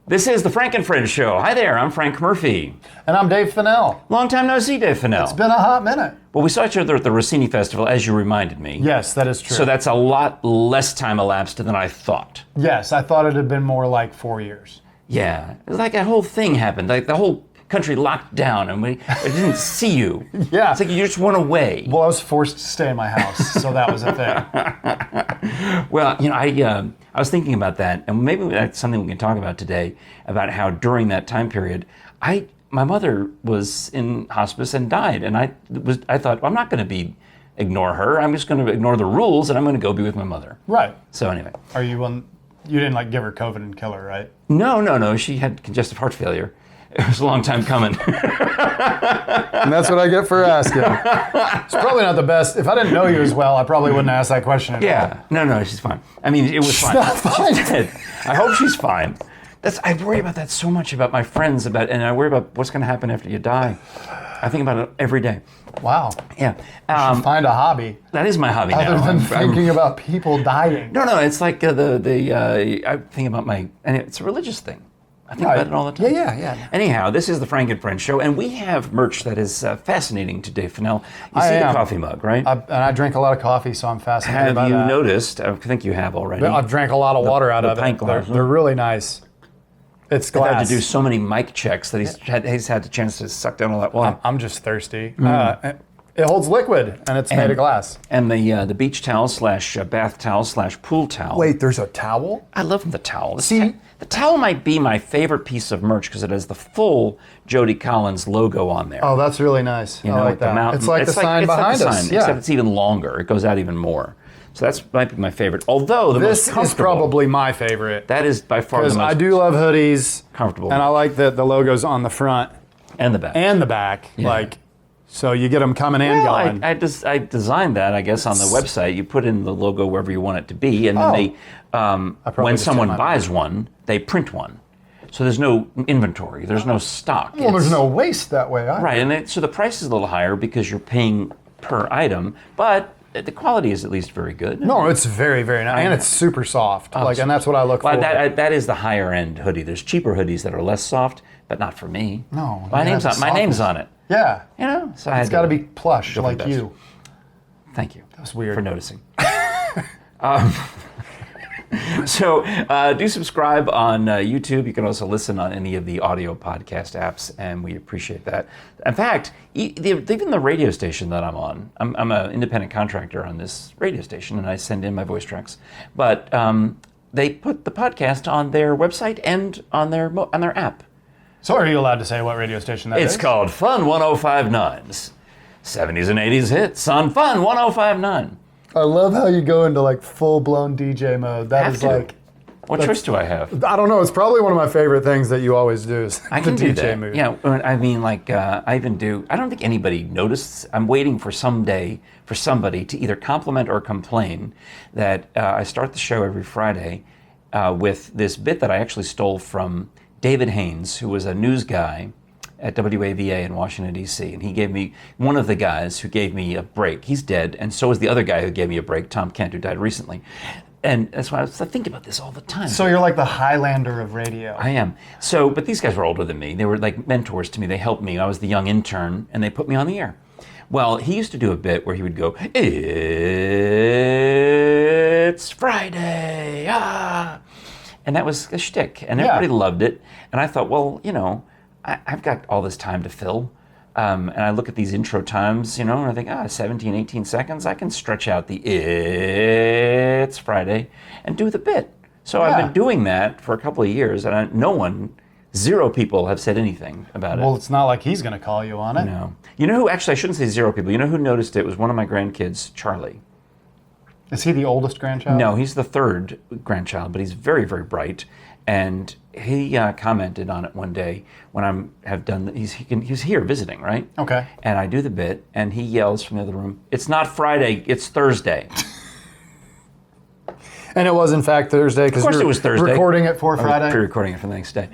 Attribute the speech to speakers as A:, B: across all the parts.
A: This is the Frank and Fred Show. Hi there, I'm Frank Murphy.
B: And I'm Dave Fennell.
A: Long time no see, Dave Fennell.
B: It's been a hot minute.
A: Well, we saw each other at the Rossini Festival, as you reminded me.
B: Yes, that is true.
A: So that's a lot less time elapsed than I thought.
B: Yes, I thought it had been more like 4 years.
A: Yeah, it was like a whole thing happened. Like the whole country locked down and we didn't see you.
B: Yeah.
A: It's like you just went away.
B: Well, I was forced to stay in my house, so that was a thing.
A: Well, I was thinking about that, and maybe that's something we can talk about today, about how during that time period, my mother was in hospice and died, and I thought, well, I'm not going to ignore her. I'm just going to ignore the rules, and I'm going to go be with my mother.
B: Right.
A: So anyway.
B: Are you you didn't give her COVID and kill her, right?
A: No. She had congestive heart failure. It was a long time coming.
B: And that's what I get for asking. It's probably not the best. If I didn't know you as well, I probably wouldn't ask that question at all.
A: Yeah. No, she's fine. I mean, it was fine.
B: Not fine.
A: She's dead. I hope she's fine. I worry about that so much about my friends, and I worry about what's going to happen after you die. I think about it every day.
B: Wow.
A: Yeah.
B: You should find a hobby.
A: That is my hobby now.
B: Other than thinking about people dying.
A: No, it's like I think about and it's a religious thing. I think about it all the time.
B: Yeah.
A: Anyhow, this is the Frank and Friends Show, and we have merch that is fascinating to Dave Fennell. You see the coffee mug, right?
B: And I drink a lot of coffee, so I'm fascinated by that.
A: Have you noticed? I think you have already.
B: I've drank a lot of water out of
A: pint
B: it.
A: glass.
B: They're really nice. It's glass.
A: I've had to do so many mic checks that he's had the chance to suck down all that water.
B: I'm just thirsty. It holds liquid, and it's made of glass.
A: And the beach towel / bath towel / pool towel.
B: Wait, there's a towel?
A: I love the towel.
B: See?
A: The towel might be my favorite piece of merch because it has the full Jody Collins logo on there.
B: Oh, that's really nice. I like that.
A: Mountain.
B: It's like the sign behind us. Yeah.
A: Except it's even longer. It goes out even more. So that might be my favorite. Although the most comfortable.
B: This is probably my favorite.
A: That is by far the most
B: Because I do love hoodies.
A: Comfortable.
B: And I like that the logo's on the front.
A: And the back.
B: And the back. Yeah. So you get them coming and going.
A: I designed that, I guess, on the website. You put in the logo wherever you want it to be, and then when someone buys one, they print one. So there's no inventory. There's no stock.
B: Well, there's no waste that way either.
A: Right, and so the price is a little higher because you're paying per item, but the quality is at least very good.
B: No, it's very, very nice, and it's super soft. And that's what I look for.
A: That is the higher end hoodie. There's cheaper hoodies that are less soft, but not for me.
B: No,
A: my name's on it.
B: Yeah,
A: so
B: it's got to be plush like you.
A: Thank you.
B: That was weird
A: for noticing. So do subscribe on YouTube. You can also listen on any of the audio podcast apps, and we appreciate that. In fact, even the radio station that I'm on, I'm an independent contractor on this radio station, and I send in my voice tracks. But they put the podcast on their website and on their app.
B: So are you allowed to say what radio station that is?
A: It's called Fun 1059's 70s and 80s hits on Fun 1059.
B: I love how you go into full-blown DJ mode. That is
A: What choice do I have?
B: I don't know. It's probably one of my favorite things that you always do is
A: I can
B: the
A: do
B: DJ
A: that.
B: move.
A: Yeah, I mean, I even do. I don't think anybody noticed. I'm waiting for someday for somebody to either compliment or complain that I start the show every Friday with this bit that I actually stole from David Haynes, who was a news guy at WAVA in Washington, D.C., and he gave me, one of the guys who gave me a break. He's dead, and so is the other guy who gave me a break, Tom Kent, who died recently. And that's why I think about this all the time.
B: So you're like the Highlander of radio.
A: I am. So, but these guys were older than me. They were like mentors to me. They helped me. I was the young intern, and they put me on the air. Well, he used to do a bit where he would go, "It's Friday, ah!" And that was a shtick, and everybody loved it. And I thought, well, I've got all this time to fill. And I look at these intro times, and I think, 17, 18 seconds, I can stretch out the "It's Friday" and do the bit. So I've been doing that for a couple of years, and zero people have said anything about it.
B: Well, it's not like he's going to call you on it.
A: No. You know who, actually, I shouldn't say zero people. You know who noticed it? It was one of my grandkids, Charlie.
B: Is he the oldest grandchild?
A: No, he's the third grandchild, but he's very, very bright. And he commented on it one day when he's here visiting, right?
B: Okay.
A: And I do the bit, and he yells from the other room, "It's not Friday, it's Thursday."
B: And it was, in fact, Thursday.
A: Of course it was Thursday.
B: Recording it for Friday.
A: Pre-recording it for the next day.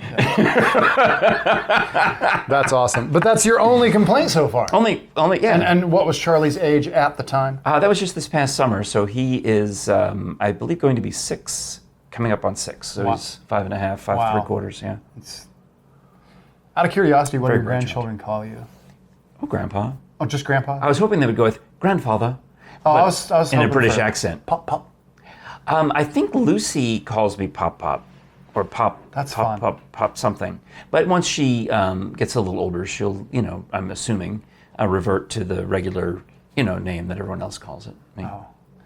B: That's awesome. But that's your only complaint so far.
A: Only, yeah.
B: And what was Charlie's age at the time?
A: That was just this past summer. So he is, I believe, going to be 6 coming up on 6. So
B: Wow.
A: he's 5.5, 5
B: Wow.
A: 3/4. Yeah.
B: Out of curiosity, what do
A: Very
B: your grandchildren call you?
A: Oh, Grandpa.
B: Oh, just Grandpa?
A: I was hoping they would go with grandfather.
B: Oh, I
A: but
B: was
A: in a
B: hoping
A: British
B: for
A: accent.
B: Pop, pop.
A: I think Lucy calls me Pop Pop, or Pop.
B: That's
A: Pop,
B: fun.
A: Pop something. But once she gets a little older, she'll, I'm assuming, revert to the regular, name that everyone else calls it.
B: Oh.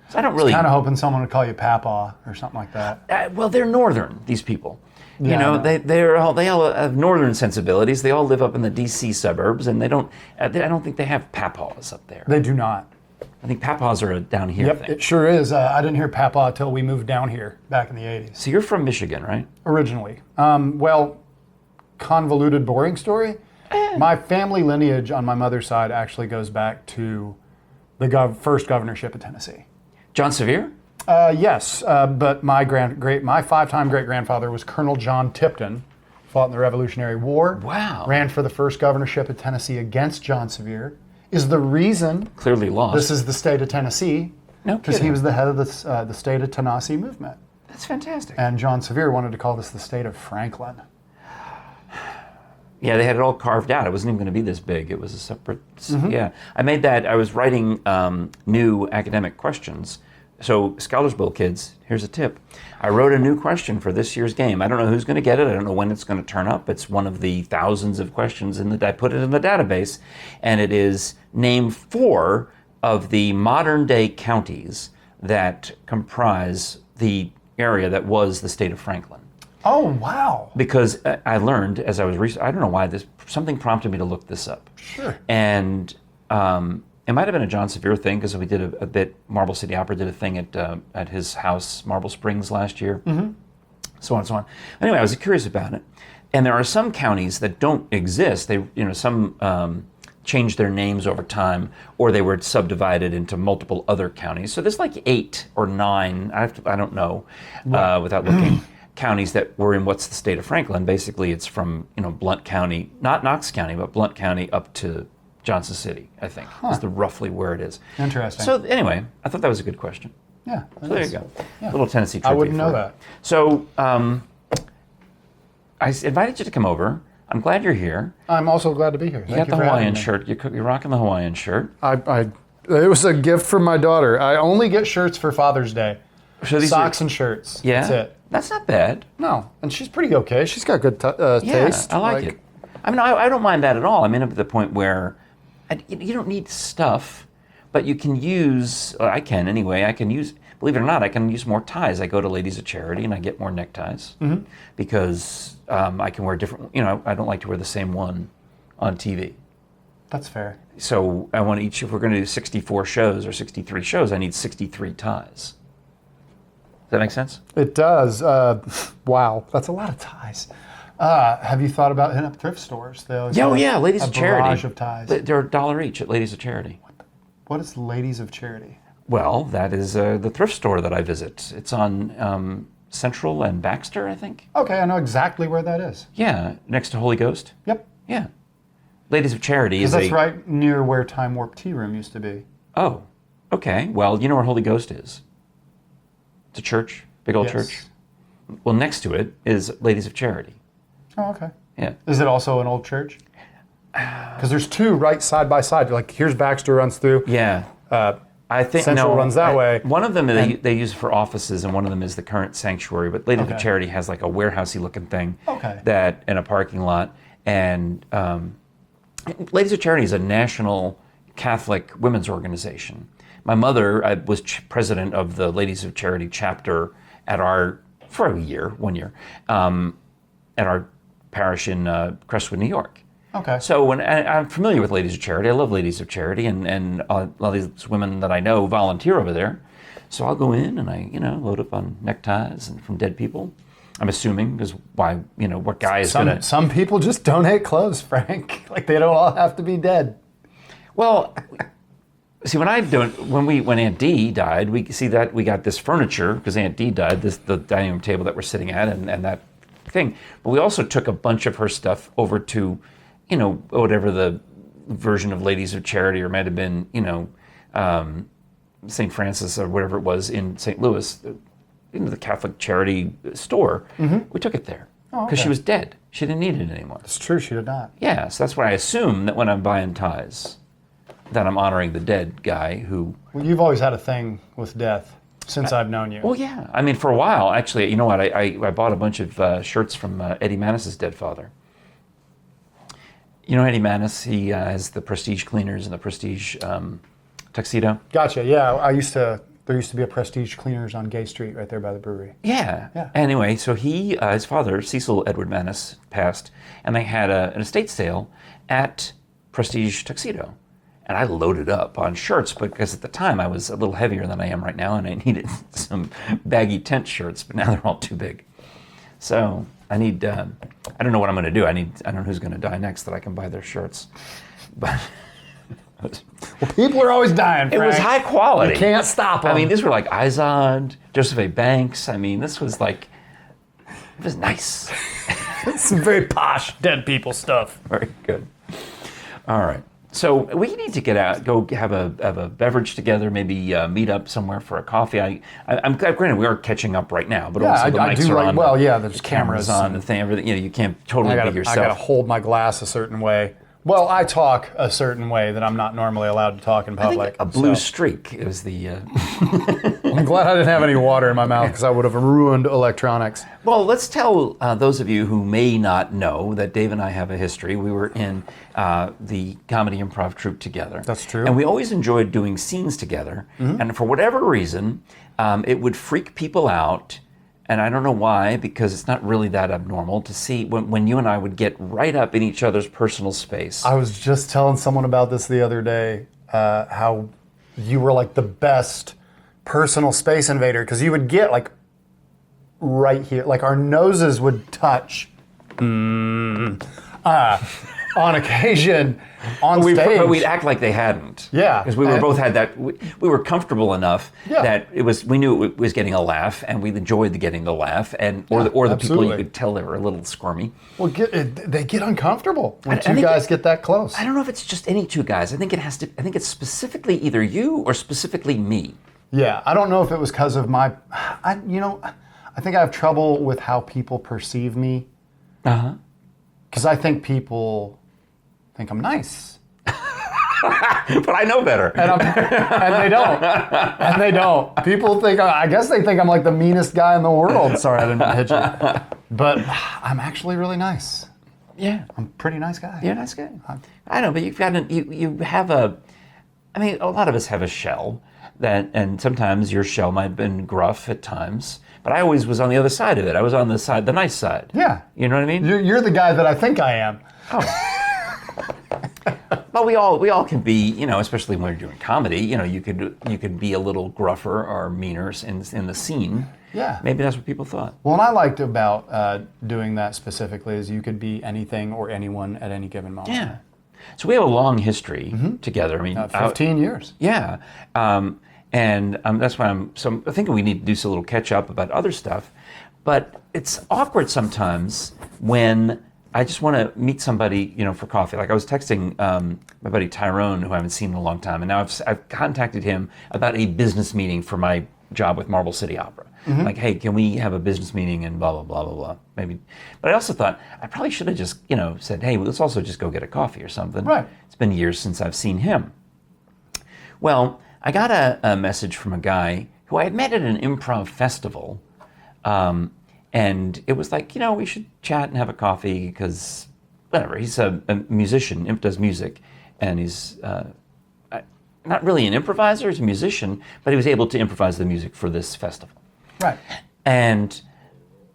A: So I don't really.
B: Kind of hoping someone would call you Papa or something like that.
A: Well, they're northern. These people.
B: Yeah, I know.
A: They all have northern sensibilities. They all live up in the D.C. suburbs, and they don't. I don't think they have papaws up there.
B: They do not.
A: I think papaws are a down here
B: Yep,
A: thing.
B: it sure is. I didn't hear Papa till we moved down here back in the 80s.
A: So you're from Michigan, right?
B: Originally. Well, convoluted, boring story. My family lineage on my mother's side actually goes back to the first governorship of Tennessee.
A: John Sevier?
B: Yes, but my 5-time great-grandfather was Colonel John Tipton, fought in the Revolutionary War.
A: Wow.
B: Ran for the first governorship of Tennessee against John Sevier. Is the reason
A: Clearly lost.
B: this is the state of Tennessee.
A: No
B: Because
A: kidding.
B: he was the head of the state of Tennessee movement.
A: That's fantastic.
B: And John Sevier wanted to call this the state of Franklin.
A: Yeah, they had it all carved out. It wasn't even going to be this big. It was a separate. Yeah, I made that. I was writing new academic questions. So, Scholars Bowl kids, here's a tip. I wrote a new question for this year's game. I don't know who's going to get it. I don't know when it's going to turn up. It's one of the thousands of questions I put it in the database, and it is name 4 of the modern day counties that comprise the area that was the state of Franklin.
B: Oh, wow.
A: Because I learned as I was I don't know why something prompted me to look this up.
B: Sure.
A: And it might have been a John Sevier thing because we did a bit. Marble City Opera did a thing at his house, Marble Springs, last year. Mm-hmm. So on and so on. Anyway, I was curious about it, and there are some counties that don't exist. They, some changed their names over time, or they were subdivided into multiple other counties. So there's like 8 or 9. I don't know without looking. Counties that were in what's the state of Franklin. Basically, it's from Blount County, not Knox County, but Blount County up to Johnson City, I think, is roughly where it is.
B: Interesting.
A: So anyway, I thought that was a good question.
B: Yeah.
A: So there you go.
B: Yeah.
A: A little Tennessee trivia.
B: I wouldn't know
A: for you.
B: that.
A: So I invited you to come over. I'm glad you're here.
B: I'm also glad to be here.
A: You got the Hawaiian shirt. You're rocking the Hawaiian shirt.
B: It was a gift from my daughter. I only get shirts for Father's Day.
A: So these
B: Socks and shirts.
A: Yeah,
B: That's it.
A: That's not bad.
B: No, and she's pretty okay. She's got good taste.
A: I like it. I mean, I don't mind that at all. I mean, up to the point where you don't need stuff, but you can use. I can anyway. I can use. Believe it or not, I can use more ties. I go to Ladies of Charity and I get more neckties because I can wear different. I don't like to wear the same one on TV.
B: That's fair.
A: So I want each. If we're going to do 64 shows or 63 shows, I need 63 ties. Does that make sense?
B: It does. Wow, that's a lot of ties. Have you thought about hitting up thrift stores? They always have
A: Ladies
B: a
A: of Charity.
B: barrage of ties.
A: They're $1 each at Ladies of Charity.
B: What is Ladies of Charity?
A: Well, that is the thrift store that I visit. It's on Central and Baxter, I think.
B: Okay, I know exactly where that is.
A: Yeah, next to Holy Ghost.
B: Yep.
A: Yeah. Ladies of Charity is
B: That's right near where Time Warp Tea Room used to be.
A: Oh, okay. Well, you know where Holy Ghost is? It's a church, big old
B: Yes.
A: church. Well, next to it is Ladies of Charity.
B: Oh, okay.
A: Yeah.
B: Is it also an old church? Because there's two right side by side. Like here's Baxter runs through.
A: Yeah. I think
B: Central runs that way.
A: One of them they use for offices, and one of them is the current sanctuary. But Ladies of Charity has like a warehousey looking thing that in a parking lot. And Ladies of Charity is a national Catholic women's organization. My mother was president of the Ladies of Charity chapter for 1 year, at our parish in Crestwood, New York.
B: Okay.
A: So I'm familiar with Ladies of Charity. I love Ladies of Charity, and a lot of these women that I know volunteer over there. So I'll go in and I, load up on neckties and from dead people. I'm assuming because why, what guy is gonna?
B: Some people just donate clothes, Frank. Like they don't all have to be dead.
A: Well, see, when Aunt Dee died, we got this furniture because Aunt Dee died. The dining room table that we're sitting at, and that thing. But we also took a bunch of her stuff over to, whatever the version of Ladies of Charity, or might have been, St. Francis or whatever it was in St. Louis. into the Catholic charity store. We took it there because she was dead. She didn't need it anymore.
B: It's true, she did not.
A: Yeah, so that's why I assume that when I'm buying ties, that I'm honoring the dead guy who...
B: Well, you've always had a thing with death since I've known you.
A: Well, yeah. I mean, for a while, actually, you know what? I bought a bunch of shirts from Eddie Manis's dead father. You know Eddie Manis? He has the Prestige Cleaners and the Prestige Tuxedo.
B: Gotcha, yeah. There used to be a Prestige Cleaners on Gay Street right there by the brewery.
A: Yeah. Anyway, so his father, Cecil Edward Manis, passed, and they had an estate sale at Prestige Tuxedo. And I loaded up on shirts because at the time I was a little heavier than I am right now, and I needed some baggy tent shirts, but now they're all too big. So I need, I don't know what I'm going to do. I don't know who's going to die next that I can buy their shirts. But
B: well, people are always dying, Frank.
A: It was high quality.
B: You can't stop them.
A: I mean, these were like Izod, Joseph A. Banks. I mean, this was like, it was nice.
B: Some very posh dead people stuff.
A: Very good. All right. So we need to get out, go have a beverage together, maybe meet up somewhere for a coffee. I'm granted we are catching up right now, but also the mics are on.
B: Well, yeah, there's cameras
A: on, the thing, everything. You can't totally be yourself.
B: I gotta hold my glass a certain way. Well, I talk a certain way that I'm not normally allowed to talk in public.
A: I think a blue streak is the...
B: I'm glad I didn't have any water in my mouth because I would have ruined electronics.
A: Well, let's tell those of you who may not know that Dave and I have a history. We were in the comedy improv troupe together.
B: That's true.
A: And we always enjoyed doing scenes together. And for whatever reason, it would freak people out. And I don't know why, because it's not really that abnormal to see when you and I would get right up in each other's personal space.
B: I was just telling someone about this the other day, how you were like the best personal space invader, because you would get like right here, like our noses would touch on occasion on stage.
A: But we'd act like they hadn't.
B: Yeah.
A: Because we were both had that, we were comfortable enough that we knew it was getting a laugh, and we enjoyed getting the laugh, or the people you could tell they were a little squirmy.
B: Well, they get uncomfortable when two guys get that close.
A: I don't know if it's just any two guys. I think it's specifically either you or specifically me.
B: Yeah, I don't know if it was because of I think I have trouble with how people perceive me. Because I think people think I'm nice.
A: But I know better.
B: And they don't. And they don't. People think, I guess they think I'm like the meanest guy in the world. Sorry, I didn't hit you. But I'm actually really nice.
A: Yeah.
B: I'm a pretty nice guy.
A: You're a nice guy. I know, but you've got you have a lot of us have a shell and sometimes your shell might have been gruff at times. But I always was on the other side of it. I was on the nice side.
B: Yeah.
A: You know what I mean?
B: You're the guy that I think I am.
A: Oh. Well, we all can be, especially when you're doing comedy. You could be a little gruffer or meaner in the scene.
B: Yeah.
A: Maybe that's what people thought.
B: Well, what I liked about doing that specifically is you could be anything or anyone at any given moment.
A: Yeah. So we have a long history together. I mean,
B: 15 years.
A: Yeah. And that's why I'm thinking we need to do a little catch up about other stuff. But it's awkward sometimes when I just want to meet somebody, for coffee. Like I was texting my buddy Tyrone, who I haven't seen in a long time, and now I've contacted him about a business meeting for my job with Marble City Opera. Like, hey, can we have a business meeting and blah, blah, blah, blah, blah. Maybe. But I also thought I probably should have just, said, hey, let's also just go get a coffee or something.
B: Right.
A: It's been years since I've seen him. Well, I got a message from a guy who I had met at an improv festival, and it was like, we should chat and have a coffee because, whatever, he's a musician, does music, and he's not really an improviser, he's a musician, but he was able to improvise the music for this festival.
B: Right.
A: And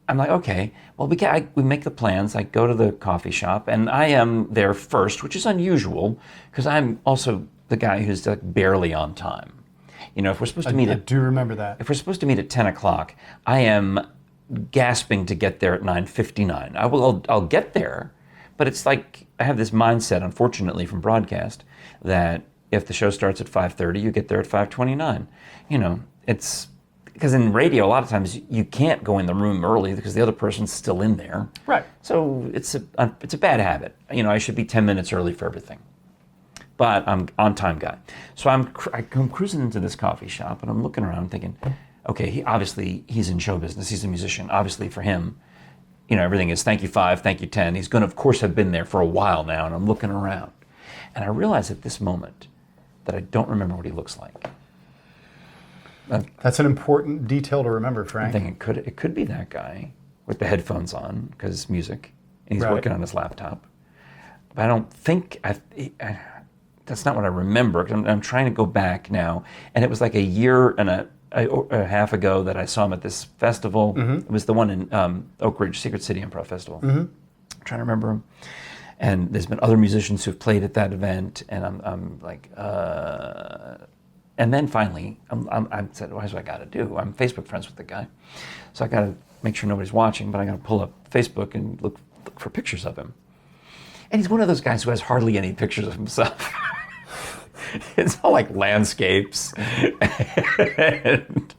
A: I'm like, okay, well, we make the plans. I go to the coffee shop, and I am there first, which is unusual because I'm also the guy who's like barely on time. If we're supposed to meet
B: I do remember that.
A: If we're supposed to meet at 10 o'clock, I am gasping to get there at 9:59. I'll get there, but it's like I have this mindset, unfortunately, from broadcast that if the show starts at 5:30, you get there at 5:29. It's because in radio, a lot of times you can't go in the room early because the other person's still in there.
B: Right.
A: So it's a bad habit. I should be 10 minutes early for everything. But I'm on time guy. So I'm cruising into this coffee shop and I'm looking around thinking, okay, he's in show business. He's a musician. Obviously, for him, everything is thank you 5, thank you 10. He's going to, of course, have been there for a while now, and I'm looking around. And I realize at this moment that I don't remember what he looks like.
B: That's an important detail to remember, Frank.
A: I'm thinking it could be that guy with the headphones on because it's music, and he's working on his laptop. But I don't think that's not what I remember. I'm trying to go back now, and it was like a year and a half ago that I saw him at this festival. It was the one in Oak Ridge, Secret City Improv Festival. I'm trying to remember him. And there's been other musicians who've played at that event, and I'm like, and then finally, I said, what do I got to do? I'm Facebook friends with the guy, so I got to make sure nobody's watching, but I got to pull up Facebook and look for pictures of him. And he's one of those guys who has hardly any pictures of himself. It's all like landscapes and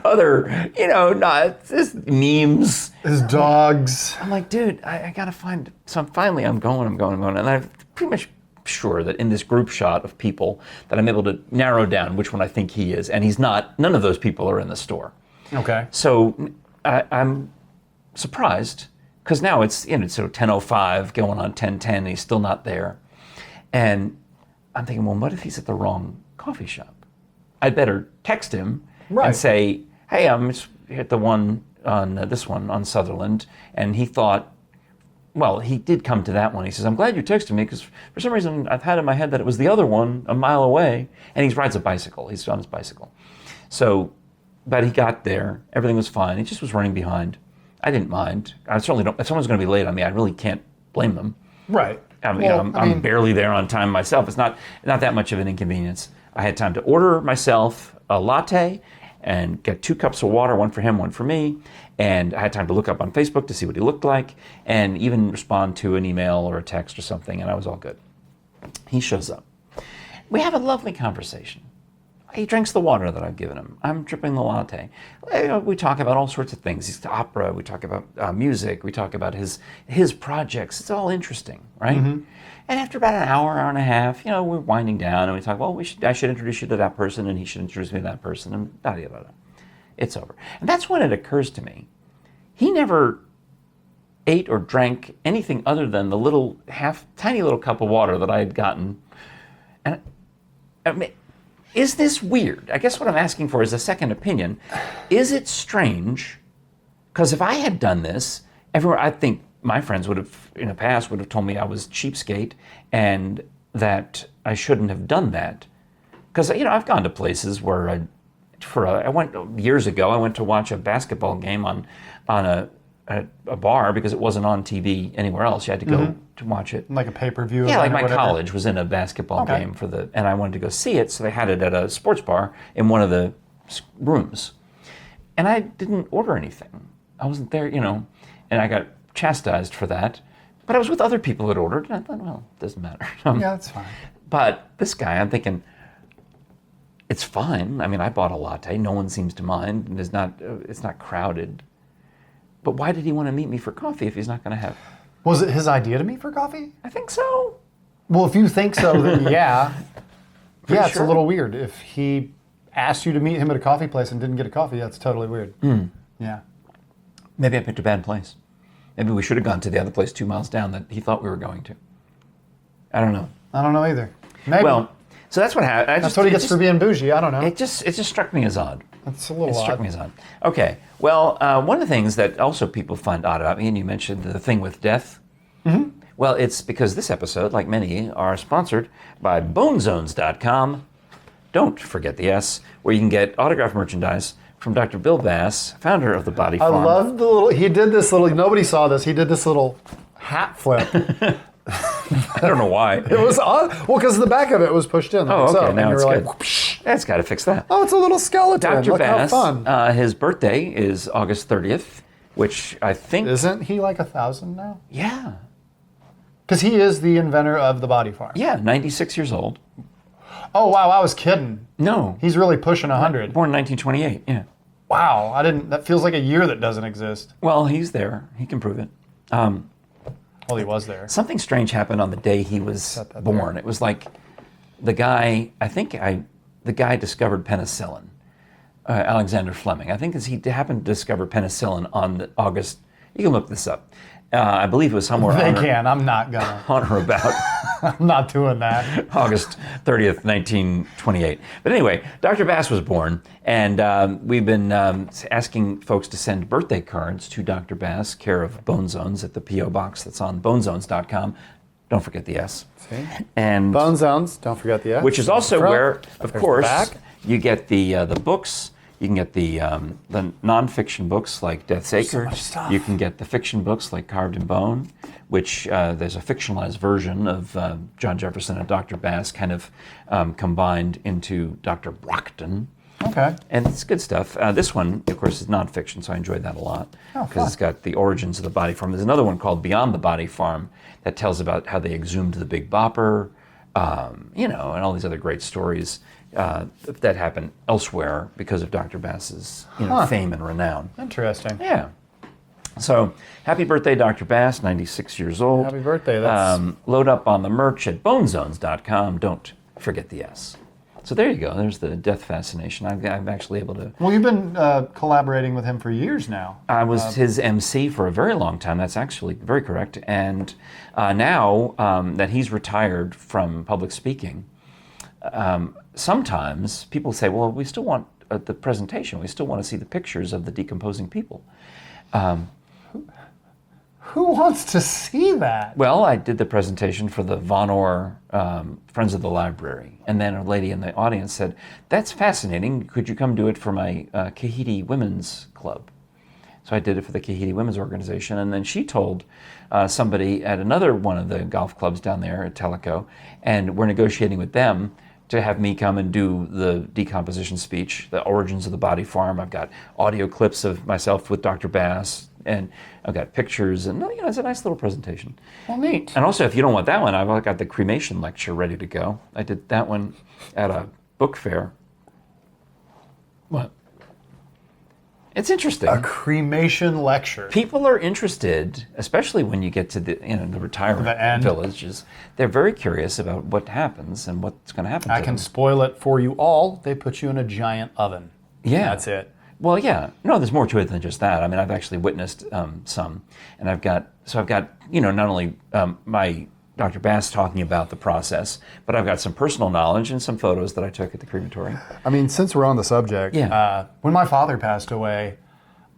A: other, not just memes.
B: His dogs.
A: I'm like, dude, I gotta find. So I'm going, and I'm pretty much sure that in this group shot of people that I'm able to narrow down which one I think he is, and he's not. None of those people are in the store.
B: Okay.
A: So I'm surprised because now it's it's sort of 10:05 going on 10:10, and he's still not there, and I'm thinking, well, what if he's at the wrong coffee shop? I'd better text him and say, hey, I'm at the one on this one on Sutherland, and he thought, well, he did come to that one. He says, I'm glad you texted me because for some reason I've had in my head that it was the other one a mile away, and he rides a bicycle. He's on his bicycle. So, but he got there. Everything was fine. He just was running behind. I didn't mind. I certainly don't. If someone's going to be late on me, I really can't blame them.
B: Right.
A: I'm barely there on time myself. It's not that much of an inconvenience. I had time to order myself a latte and get 2 cups of water, one for him, one for me. And I had time to look up on Facebook to see what he looked like and even respond to an email or a text or something, and I was all good. He shows up. We have a lovely conversation. He drinks the water that I've given him. I'm dripping the latte. We talk about all sorts of things. He's to opera. We talk about music. We talk about his projects. It's all interesting, right? And after about an hour and a half, we're winding down, and we talk, well, I should introduce you to that person, and he should introduce me to that person, and da-da-da-da. It's over. And that's when it occurs to me, he never ate or drank anything other than the tiny little cup of water that I had gotten. And I mean, is this weird? I guess what I'm asking for is a second opinion. Is it strange? Because if I had done this, I think my friends would have, in the past, would have told me I was cheapskate and that I shouldn't have done that. Because, I've gone to places where I went years ago, I went to watch a basketball game on a bar because it wasn't on TV anywhere else. You had to go to watch it.
B: Like a pay-per-view?
A: Yeah, like my college was in a basketball game and I wanted to go see it, so they had it at a sports bar in one of the rooms. And I didn't order anything. I wasn't there, and I got chastised for that. But I was with other people that ordered, and I thought, well, it doesn't matter.
B: Yeah, that's fine.
A: But this guy, I'm thinking, it's fine. I mean, I bought a latte. No one seems to mind. And it's not crowded. But why did he want to meet me for coffee if he's not going to have?
B: Was it his idea to meet for coffee?
A: I think so.
B: Well, if you think so, then yeah. It's
A: sure.
B: a little weird. If he asked you to meet him at a coffee place and didn't get a coffee, that's totally weird. Yeah.
A: Maybe I picked a bad place. Maybe we should have gone to the other place 2 miles down that he thought we were going to. I don't know.
B: I don't know either. Maybe.
A: Well, so that's what happened.
B: That's what he gets for being bougie. I don't know.
A: It just struck me as odd.
B: That's a little odd.
A: It struck me as odd. Okay. Well, one of the things that also people find odd about me, and you mentioned the thing with death. Well, it's because this episode, like many, are sponsored by bonezones.com. Don't forget the S, where you can get autographed merchandise from Dr. Bill Bass, founder of the Body Farm.
B: I love he did this little, nobody saw this, he did this little hat flip.
A: I don't know why.
B: It was odd. Well, because the back of it was pushed in.
A: Oh, okay.
B: So,
A: Now it's good.
B: Whoopsh.
A: That's got to fix that.
B: Oh, it's a little skeleton.
A: Dr.
B: Look
A: Bass,
B: how fun.
A: his birthday is August 30th, which I think...
B: Isn't he like 1,000 now?
A: Yeah.
B: Because he is the inventor of the Body Farm.
A: Yeah, 96 years old.
B: Oh, wow, I was kidding.
A: No.
B: He's really pushing 100.
A: Born in 1928, yeah.
B: Wow, that feels like a year that doesn't exist.
A: Well, he's there. He can prove it.
B: Well, he was there.
A: Something strange happened on the day he was born. It was like the guy discovered penicillin Alexander Fleming. I think he happened to discover penicillin on August. You can look this up. I believe it was somewhere
B: I'm not gonna.
A: on or about
B: I'm not doing that.
A: August 30th, 1928. But anyway, Dr. Bass was born, and we've been asking folks to send birthday cards to Dr. Bass, care of Bone Zones, at the P.O. Box that's on bonezones.com. Don't forget the S.
B: See?
A: And
B: Bone Zones, don't forget the S.
A: which is also where, of course,
B: back.
A: you get the books. You can get the nonfiction books like Death's Acre.
B: much stuff.
A: You can get the fiction books like Carved in Bone, which there's a fictionalized version of John Jefferson and Dr. Bass kind of combined into Dr. Brockton.
B: Okay.
A: And it's good stuff. This one, of course, is nonfiction, so I enjoyed that a lot because it's got the origins of the body farm. There's another one called Beyond the Body Farm that tells about how they exhumed the Big Bopper, and all these other great stories that happen elsewhere because of Dr. Bass's fame and renown.
B: Interesting.
A: Yeah. So, happy birthday, Dr. Bass, 96 years old.
B: Happy birthday. That's...
A: Load up on the merch at bonezones.com. Don't forget the S. So there you go. There's the death fascination. I'm actually able to...
B: Well, you've been collaborating with him for years now.
A: I was his MC for a very long time. That's actually very correct. And now that he's retired from public speaking, sometimes people say, well, we still want the presentation. We still want to see the pictures of the decomposing people.
B: Who wants to see that?
A: Well, I did the presentation for the Von Orr Friends of the Library. And then a lady in the audience said, that's fascinating. Could you come do it for my Kahiti Women's Club? So I did it for the Kahiti Women's Organization. And then she told somebody at another one of the golf clubs down there at Tellico, and we're negotiating with them to have me come and do the decomposition speech, the origins of the body farm. I've got audio clips of myself with Dr. Bass, and I've got pictures, and it's a nice little presentation.
B: Well, neat.
A: And also, if you don't want that one, I've got the cremation lecture ready to go. I did that one at a book fair. What? It's interesting.
B: A cremation lecture.
A: People are interested, especially when you get to the retirement villages. They're very curious about what happens and what's going to happen to them.
B: I can spoil it for you all. They put you in a giant oven.
A: Yeah.
B: That's it.
A: Well, yeah. No, there's more to it than just that. I mean, I've actually witnessed some. And I've got not only my Dr. Bass talking about the process, but I've got some personal knowledge and some photos that I took at the crematory.
B: I mean, since we're on the subject, when my father passed away,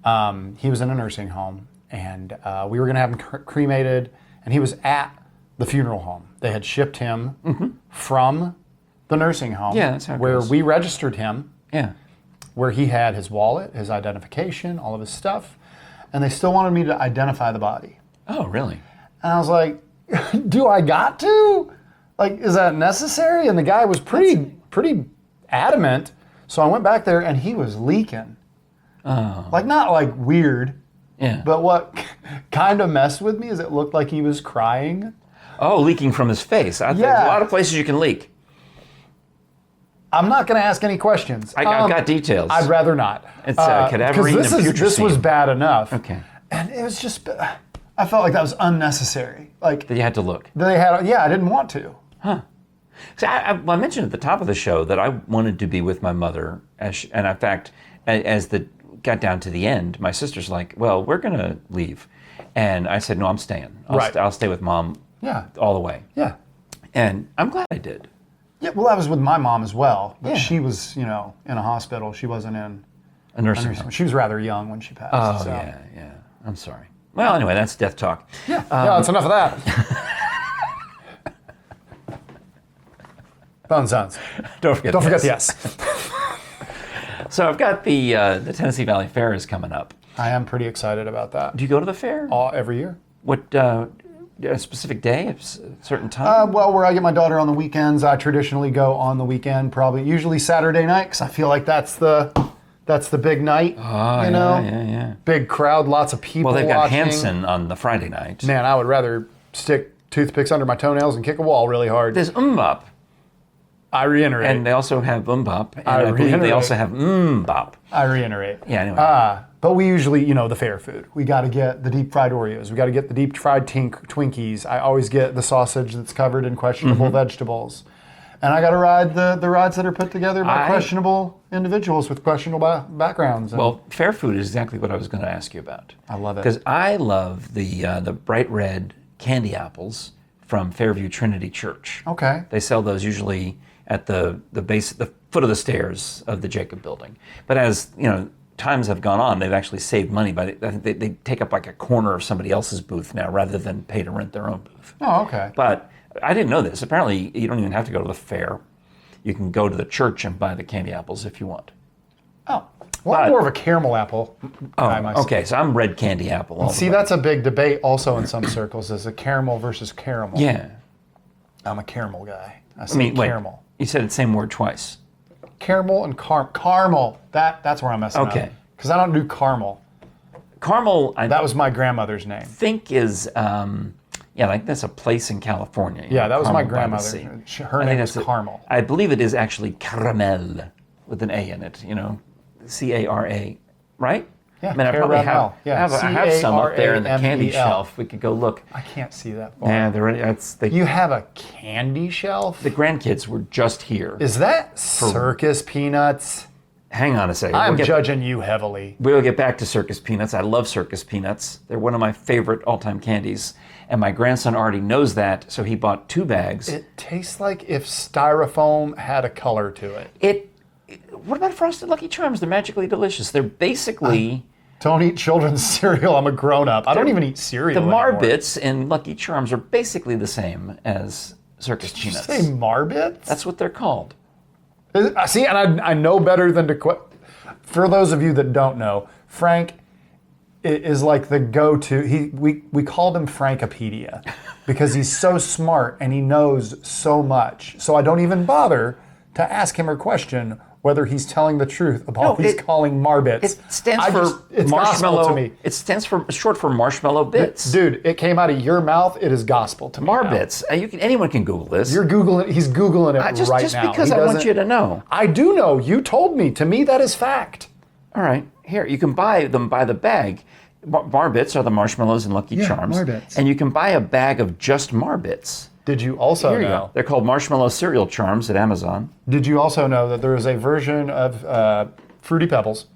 B: he was in a nursing home, and we were going to have him cremated, and he was at the funeral home. They had shipped him from the nursing home,
A: that's how it
B: where
A: goes.
B: we registered him,
A: Yeah.
B: where he had his wallet, his identification, all of his stuff, and they still wanted me to identify the body.
A: Oh, really?
B: And I was like, do I got to? Like, is that necessary? And the guy was pretty adamant. So I went back there and he was leaking.
A: Oh.
B: Like, not like weird.
A: Yeah.
B: But what kind of messed with me is it looked like he was crying.
A: Oh, leaking from his face. There's a lot of places you can leak.
B: I'm not going to ask any questions.
A: I've got details.
B: I'd rather not.
A: It's cadaverine and putrescine.
B: This was bad enough.
A: Okay.
B: And it was just, I felt like that was unnecessary. Like,
A: That you had to look.
B: I didn't want to.
A: So I mentioned at the top of the show that I wanted to be with my mother, and in fact, as the got down to the end, my sister's like, "Well, we're gonna leave," and I said, "No, I'm staying. I'll stay with Mom. All the way."
B: Yeah.
A: And I'm glad I did.
B: Yeah, well, that was with my mom as well. But
A: Yeah.
B: she was, in a hospital. She wasn't in
A: A nursing home.
B: She was rather young when she passed.
A: Oh
B: so.
A: yeah. I'm sorry. Well, anyway, that's death talk.
B: Yeah, that's enough of that. Bone Zones.
A: Don't forget
B: the
A: yes.
B: yes.
A: So I've got the Tennessee Valley Fair is coming up.
B: I am pretty excited about that.
A: Do you go to the fair?
B: Every year.
A: What a specific day, a certain time?
B: Well, where I get my daughter on the weekends, I traditionally go on the weekend, usually Saturday night, because I feel like that's the big night.
A: Oh, yeah.
B: Big crowd, lots of people.
A: Well, they've got
B: watching.
A: Hanson on the Friday night.
B: Man, I would rather stick toothpicks under my toenails and kick a wall really hard.
A: There's Mbop.
B: I reiterate.
A: And they also have Mbop. And I believe they also have Mbop.
B: I reiterate.
A: Yeah, anyway.
B: But we usually, the fair food. We got to get the deep fried Oreos. We got to get the deep fried Twinkies. I always get the sausage that's covered in questionable vegetables. And I got to ride the rides that are put together by questionable individuals with questionable backgrounds.
A: Well, Fair Food is exactly what I was going to ask you about.
B: I love it.
A: Because I love the bright red candy apples from Fairview Trinity Church.
B: Okay.
A: They sell those usually at the base, the foot of the stairs of the Jacob Building. But as times have gone on, they've actually saved money by they take up like a corner of somebody else's booth now rather than pay to rent their own booth.
B: Oh, okay.
A: But I didn't know this. Apparently, you don't even have to go to the fair. You can go to the church and buy the candy apples if you want.
B: Oh, well, I'm more of a caramel apple guy myself.
A: Okay, so I'm red candy apple. All
B: See, that's a big debate also in some circles, is a caramel versus caramel.
A: Yeah.
B: I'm a caramel guy. I say caramel.
A: You said the same word twice.
B: Caramel and caramel. That's where I'm messing up.
A: Okay.
B: Because I don't do caramel.
A: Caramel,
B: That was my grandmother's name.
A: think is, like that's a place in California.
B: Yeah, that was my
A: Carmel by the Sea.
B: grandmother. Her
A: I
B: name
A: think
B: was
A: that's
B: Carmel.
A: I believe it is actually caramel with an A in it, C-A-R-A, right?
B: Yeah,
A: I mean, I probably
B: caramel. Yeah,
A: I have some up there in the candy
B: C-A-R-A-M-E-L.
A: shelf. We could go look.
B: I can't see that far.
A: Yeah,
B: You have a candy shelf?
A: the grandkids were just here.
B: Is that circus peanuts?
A: Hang on a second.
B: I'm judging you heavily.
A: We'll get back to circus peanuts. I love circus peanuts. They're one of my favorite all-time candies. And my grandson already knows that, so he bought 2 bags.
B: It tastes like if styrofoam had a color to it.
A: What about Frosted Lucky Charms? They're magically delicious. They're basically...
B: Don't eat children's cereal. I'm a grown-up. I don't even eat cereal
A: The
B: anymore.
A: Marbits and Lucky Charms are basically the same as circus peanuts.
B: Did you say Marbits?
A: That's what they're called.
B: See, and I know better than to... For those of you that don't know, Frank is like the go-to. We called him Frankopedia because he's so smart and he knows so much. So I don't even bother to ask him or question whether he's telling the truth about what he's calling Marbits.
A: It stands for
B: it's
A: marshmallow.
B: gospel to me.
A: It stands for short for marshmallow bits.
B: Dude, it came out of your mouth. It is gospel to me.
A: Marbits. Anyone can Google this.
B: You're Googling. He's Googling it
A: just,
B: right
A: just
B: now.
A: because I want you to know.
B: I do know. You told me. To me, that is fact.
A: All right, here you can buy them by the bag. Marbits are the marshmallows and Lucky Charms,
B: Marbits.
A: and you can buy a bag of just Marbits.
B: Did you also
A: Here you
B: know?
A: go. They're called marshmallow cereal charms at Amazon.
B: Did you also know that there is a version of Fruity Pebbles,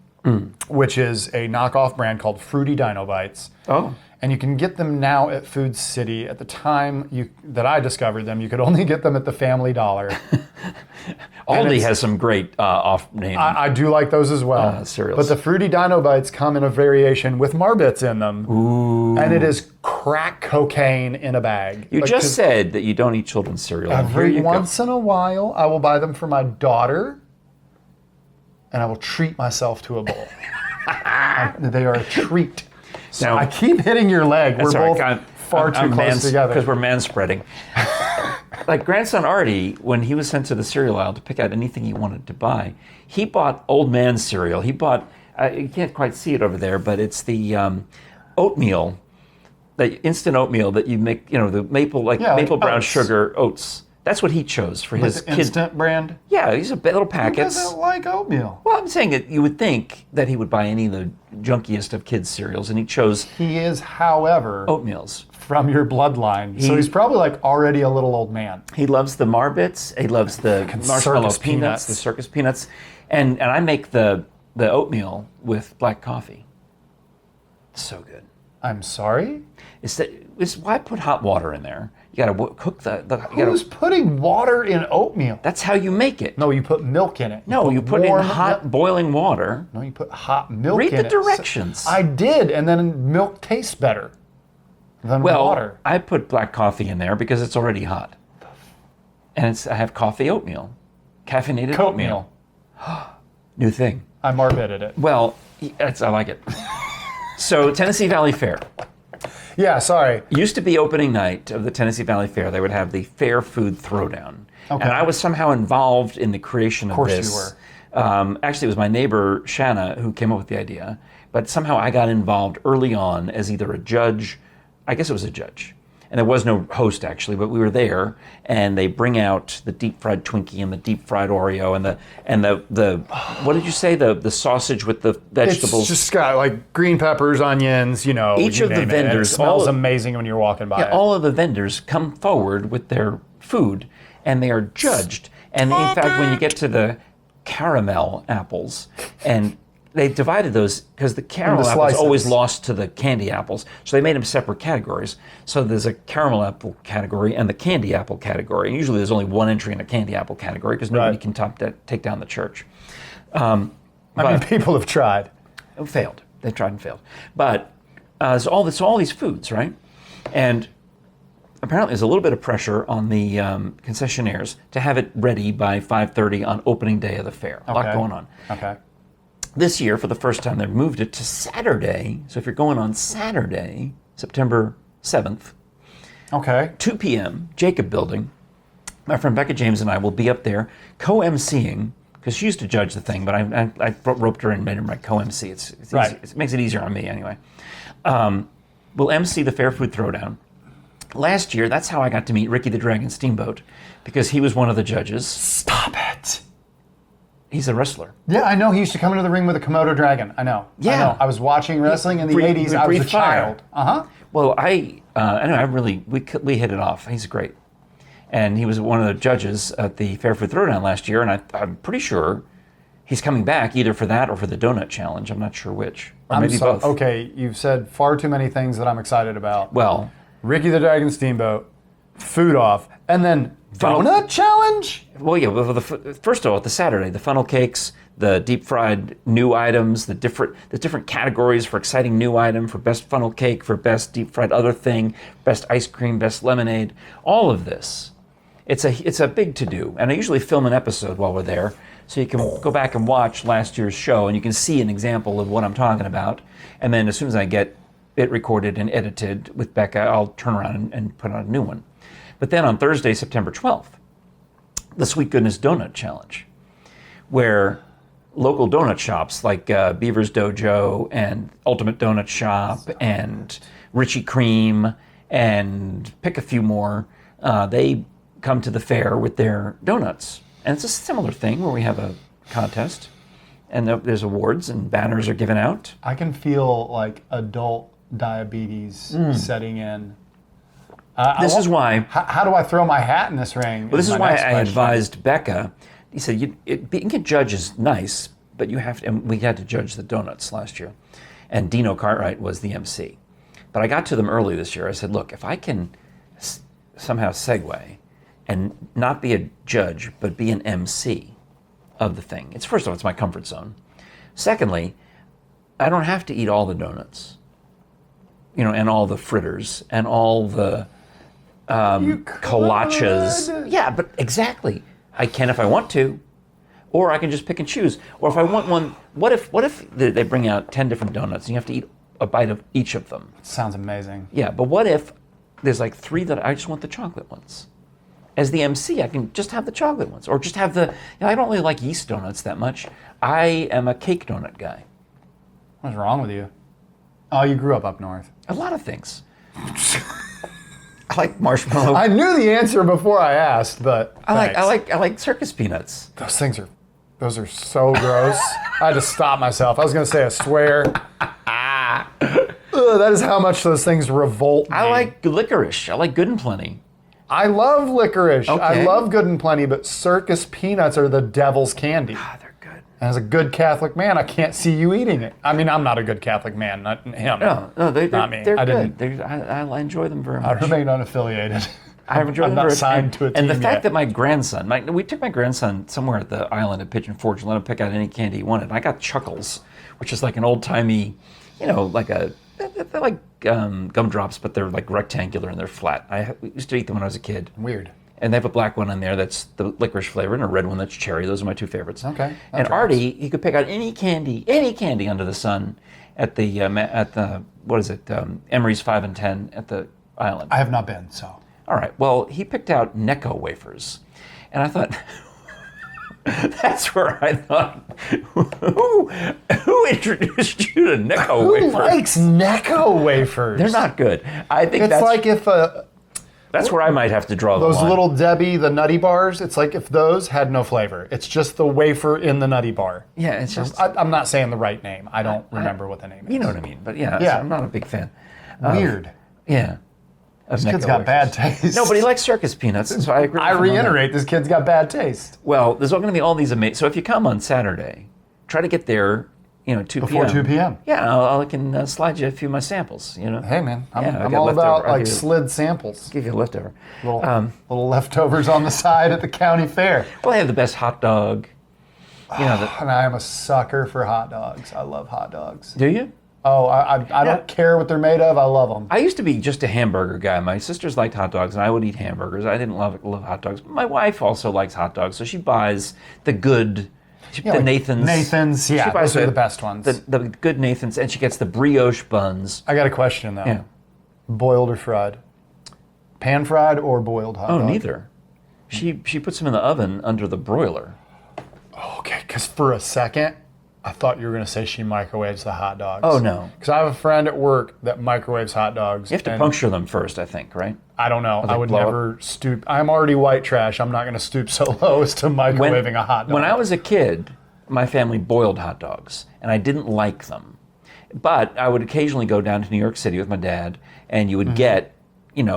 B: which is a knockoff brand called Fruity Dino Bites?
A: Oh.
B: And you can get them now at Food City. At the time that I discovered them, you could only get them at the Family Dollar.
A: Aldi has some great off-name.
B: I do like those as well.
A: Cereals.
B: But the Fruity Dino Bites come in a variation with Marbits in them.
A: Ooh.
B: And it is crack cocaine in a bag.
A: You just said that you don't eat children's cereal. and here
B: Every
A: you go.
B: once in a while, I will buy them for my daughter, and I will treat myself to a bowl. They are a treat. So
A: Now-
B: I keep hitting your leg. We're
A: That's all
B: both
A: right.
B: far too close together.
A: Because we're man-spreading. Like grandson Artie, when he was sent to the cereal aisle to pick out anything he wanted to buy, he bought old man cereal. He bought, you can't quite see it over there, but it's the oatmeal, the instant oatmeal that you make, the maple brown
B: oats.
A: sugar oats. That's what he chose for his
B: the
A: kid.
B: instant brand.
A: Yeah, these are little
B: Who
A: packets.
B: doesn't like oatmeal?
A: Well, I'm saying that you would think that he would buy any of the junkiest of kids' cereals, and he chose
B: He is, however,
A: oatmeals.
B: from your bloodline. So he's probably like already a little old man.
A: He loves the Marbits. He loves the marshmallow
B: circus
A: peanuts,
B: peanuts.
A: the circus peanuts, and I make the oatmeal with black coffee. It's so good.
B: I'm sorry?
A: It's why put hot water in there. You got to cook
B: Who's putting water in oatmeal?
A: That's how you make it.
B: No, you put milk in it.
A: No, you put it in hot boiling water.
B: No, you put hot milk
A: Read
B: in
A: the
B: it.
A: directions.
B: I did, and then milk tastes better than water.
A: I put black coffee in there because it's already hot, and I have coffee oatmeal, caffeinated oatmeal. New thing.
B: I Marbitted it.
A: Well, I like it. So Tennessee Valley Fair.
B: Yeah, sorry.
A: Used to be opening night of the Tennessee Valley Fair. They would have the Fair Food Throwdown.
B: Okay.
A: And I was somehow involved in the creation of this.
B: Of course you were.
A: Actually, it was my neighbor, Shanna, who came up with the idea. But somehow I got involved early on as either a judge, I guess it was a judge. And there was no host, actually, but we were there. And they bring out the deep-fried Twinkie and the deep-fried Oreo and the what did you say? The sausage with the vegetables.
B: It's just got like green peppers, onions,
A: Each of the
B: name it. And
A: vendors,
B: it smells amazing when you're walking by.
A: all of the vendors come forward with their food, and they are judged. And in fact, when you get to the caramel apples, and they divided those because the caramel
B: Into
A: apples
B: slices.
A: always lost to the candy apples, so they made them separate categories. So there's a caramel apple category and the candy apple category. And usually there's only one entry in the candy apple category because nobody
B: Right.
A: can take down the church.
B: I mean, people have tried.
A: Failed. They tried and failed. But so all these foods, right? And apparently there's a little bit of pressure on the concessionaires to have it ready by 5:30 on opening day of the fair. A lot going on.
B: Okay.
A: This year, for the first time, they've moved it to Saturday. So if you're going on Saturday, September 7th,
B: Okay.
A: 2 p.m., Jacob Building, my friend Becca James and I will be up there co-emceeing, because she used to judge the thing, but I roped her in and made her my co-MC. It's
B: Right.
A: easy. It makes it easier on me anyway. We'll MC the Fair Food Throwdown. Last year, that's how I got to meet Ricky the Dragon Steamboat, because he was one of the judges.
B: Stop it.
A: He's a wrestler.
B: Yeah, I know. He used to come into the ring with a Komodo dragon. I know.
A: Yeah.
B: I know. I was watching wrestling in the
A: Breathe-
B: 80s. I was a
A: breathe fire.
B: child. Uh-huh.
A: Well, I know we hit it off. He's great. And he was one of the judges at the Fair Food Throwdown last year, and I'm pretty sure he's coming back either for that or for the donut challenge. I'm not sure which. Or maybe both.
B: Okay, you've said far too many things that I'm excited about.
A: Well,
B: Ricky the Dragon Steamboat, food off, and then
A: Funnel-
B: donut challenge?
A: well, yeah. Well, first of all, the Saturday, the funnel cakes, the deep fried new items, the different categories for exciting new item, for best funnel cake, for best deep fried other thing, best ice cream, best lemonade, all of this. It's a big to do, and I usually film an episode while we're there, so you can go back and watch last year's show, and you can see an example of what I'm talking about. And then as soon as I get it recorded and edited with Becca, I'll turn around and put out a new one. But then on Thursday, September 12th, the Sweet Goodness Donut Challenge, where local donut shops like Beaver's Dojo and Ultimate Donut Shop and Richie Cream and pick a few more, they come to the fair with their donuts. And it's a similar thing where we have a contest and there's awards and banners are given out.
B: I can feel like adult diabetes setting in.
A: This is why.
B: How do I throw my hat in this ring?
A: Well, this is
B: my
A: why
B: next
A: I
B: question.
A: advised Becca. He said, being a judge is nice, but you have to, and we had to judge the donuts last year. And Dino Cartwright was the MC. But I got to them early this year. I said, look, if I can somehow segue and not be a judge, but be an MC of the thing. First of all, it's my comfort zone. Secondly, I don't have to eat all the donuts, and all the fritters and all the kolaches. Yeah, but exactly. I can if I want to, or I can just pick and choose. Or if I want one, what if they bring out 10 different donuts and you have to eat a bite of each of them?
B: Sounds amazing.
A: Yeah, but what if there's like 3 that I just want the chocolate ones? As the MC, I can just have the chocolate ones, or just have the. I don't really like yeast donuts that much. I am a cake donut guy.
B: What's wrong with you? Oh, you grew up north.
A: A lot of things. I like marshmallow.
B: I knew the answer before I asked, but
A: I like circus peanuts.
B: Those are so gross. I had to stop myself. I was going to say a swear. Ugh, that is how much those things revolt me.
A: I like licorice. I like Good and Plenty.
B: I love licorice. I
A: Okay.
B: love Good and Plenty, but circus peanuts are the devil's candy.
A: Ah, they're good.
B: And as a good Catholic man, I can't see you eating it. I mean, I'm not a good Catholic man, not him.
A: No, they're
B: Not me.
A: They're
B: I
A: good.
B: didn't-
A: I enjoy them very
B: I
A: much.
B: remain unaffiliated.
A: I enjoy
B: I'm
A: them
B: not
A: very
B: signed to a
A: And the
B: team
A: fact
B: yet.
A: that my grandson, we took my grandson somewhere at the island at Pigeon Forge and let him pick out any candy he wanted. And I got Chuckles, which is like an old timey, they're like gumdrops, but they're like rectangular and they're flat. I used to eat them when I was a kid.
B: Weird.
A: And they have a black one on there that's the licorice flavor, and a red one that's cherry. Those are my 2 favorites.
B: Okay.
A: And Artie, he could pick out any candy under the sun at the Emery's 5 and 10 at the island.
B: I have not been, so.
A: All right. Well, he picked out Necco wafers, and I thought. That's where I thought, who introduced you to Necco
B: Who
A: wafers?
B: likes Necco wafers?
A: They're not good. I think
B: It's
A: that's
B: like if
A: that's where I might have to draw the
B: those
A: line.
B: little Debbie, the Nutty Bars, it's like if those had no flavor. It's just the wafer in the Nutty Bar.
A: Yeah, it's just
B: I'm not saying the right name. I don't remember what the name is.
A: you know what I mean. But yeah,
B: Yeah.
A: so I'm not a big fan.
B: Weird.
A: Yeah. of
B: This kid's
A: Necco
B: got bad
A: wafers.
B: taste.
A: No, but he likes circus peanuts, so I agree.
B: I
A: with him on that.
B: reiterate, this kid's got bad taste.
A: Well, there's going to be all these amazing. So if you come on Saturday, try to get there, 2
B: Before
A: p.m.
B: 2 p.m.
A: Yeah, I can slide you a few of my samples.
B: Hey man,
A: Yeah, I
B: I'm
A: got
B: all
A: leftover.
B: about
A: I'll
B: like
A: give you-
B: slid samples.
A: Give you a leftover.
B: Little leftovers on the side at the county fair.
A: Well, they have the best hot dog.
B: And I am a sucker for hot dogs. I love hot dogs.
A: Do you?
B: Oh, I don't care what they're made of. I love them.
A: I used to be just a hamburger guy. My sisters liked hot dogs, and I would eat hamburgers. I didn't love hot dogs. My wife also likes hot dogs, so she buys the good, the
B: like
A: Nathans.
B: Nathans, yeah,
A: She buys
B: those are the best ones.
A: The good Nathans, and she gets the brioche buns.
B: I got a question though.
A: Yeah.
B: Boiled or fried? Pan fried or boiled hot
A: Oh,
B: dog?
A: neither. She puts them in the oven under the broiler.
B: Okay, because for a second, I thought you were going to say she microwaves the hot dogs.
A: Oh, no.
B: Because I have a friend at work that microwaves hot dogs.
A: You have to
B: and
A: puncture them first, I think, right?
B: I don't know. I would
A: blow up?
B: never stoop. I'm already white trash. I'm not going to stoop so low as to microwaving a hot dog.
A: When I was a kid, my family boiled hot dogs, and I didn't like them. But I would occasionally go down to New York City with my dad, and you would get,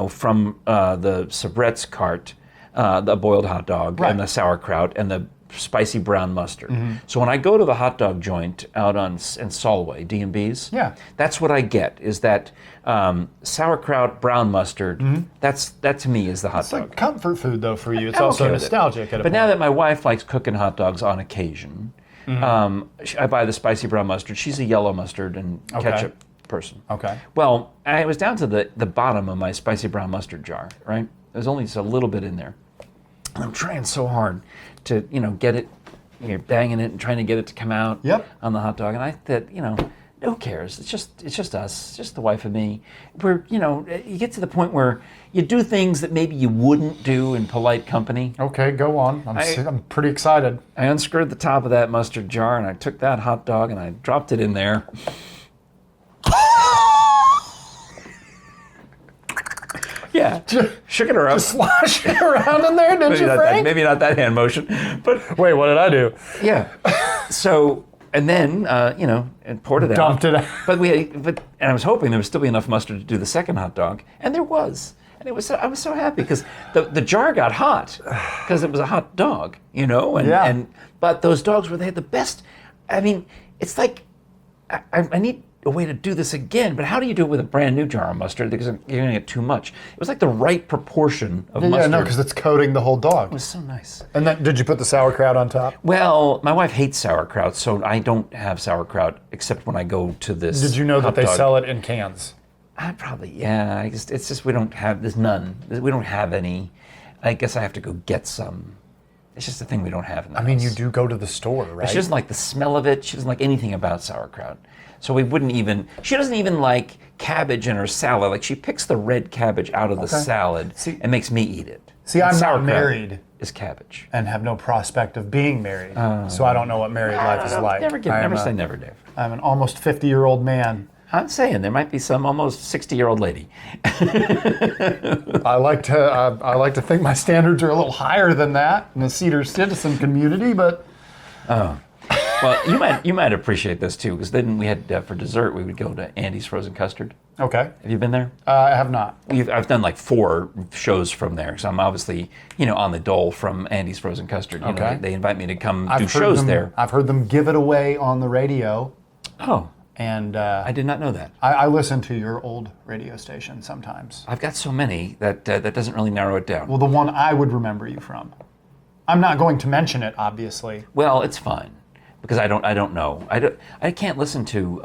A: from the Sabret's cart, the boiled hot dog
B: Right.
A: and the sauerkraut and the spicy brown mustard. So when I go to the hot dog joint out in Solway, D&B's,
B: Yeah.
A: that's what I get, is that sauerkraut, brown mustard. That to me is the hot
B: It's
A: dog.
B: like comfort food, though, for you. It's
A: I'm
B: also
A: okay with it.
B: nostalgic at a
A: But now
B: point.
A: that my wife likes cooking hot dogs on occasion, I buy the spicy brown mustard. She's a yellow mustard and ketchup person.
B: Okay.
A: Well, I was down to the bottom of my spicy brown mustard jar, right? There's only just a little bit in there. And I'm trying so hard to, get it, banging it and trying to get it to come out
B: Yep.
A: on the hot dog. And I thought, who cares? It's just us. It's just the wife and me. We're, you get to the point where you do things that maybe you wouldn't do in polite company.
B: Okay, go on. I'm pretty excited.
A: I unscrewed the top of that mustard jar and I took that hot dog and I dropped it in there. Yeah, shook it around.
B: Slosh it around in there, did you, Frank?
A: Maybe not that hand motion, but
B: Wait, what did I do?
A: yeah. So and then and poured it out.
B: Dumped it out.
A: And I was hoping there would still be enough mustard to do the second hot dog, and there was. And I was so happy because the jar got hot because it was a hot dog,
B: Yeah.
A: But those dogs they had the best. I mean, it's like I need a way to do this again, but how do you do it with a brand new jar of mustard? Because you're going to get too much. It was like the right proportion of
B: Yeah,
A: mustard.
B: no, because it's coating the whole dog.
A: It was so nice.
B: And then, did you put the sauerkraut on top?
A: Well, my wife hates sauerkraut, so I don't have sauerkraut except when I go to this.
B: Did you know that
A: hot
B: they
A: dog.
B: sell it in cans?
A: I probably, yeah. It's just we don't have. There's none. We don't have any. I guess I have to go get some. It's just a thing we don't have in the
B: I mean,
A: house.
B: you do go to the store, right?
A: She doesn't like the smell of it. She doesn't like anything about sauerkraut. So we wouldn't even. She doesn't even like cabbage in her salad. Like she picks the red cabbage out of the salad and makes me eat it.
B: See,
A: And
B: I'm not
A: sauerkraut
B: married
A: is cabbage.
B: and have no prospect of being married, so I don't know what married life is like.
A: Never say never, Dave.
B: I'm an almost 50-year-old man.
A: I'm saying there might be some almost 60-year-old lady.
B: I like to think my standards are a little higher than that in the Cedar Citizen community, but
A: Well, you might appreciate this too, because then we had for dessert we would go to Andy's Frozen Custard.
B: okay.
A: Have you been there?
B: I have not.
A: I've done like 4 shows from there, so I'm obviously on the dole from Andy's Frozen Custard.
B: Okay.
A: They invite me to come do
B: I've heard
A: shows
B: them-
A: there.
B: I've heard them give it away on the radio,
A: Oh,
B: and
A: I did not know that.
B: I listen to your old radio station sometimes.
A: I've got so many that that doesn't really narrow it down.
B: Well, the one I would remember you from. I'm not going to mention it, obviously.
A: Well, it's fine because I don't know. I can't listen to.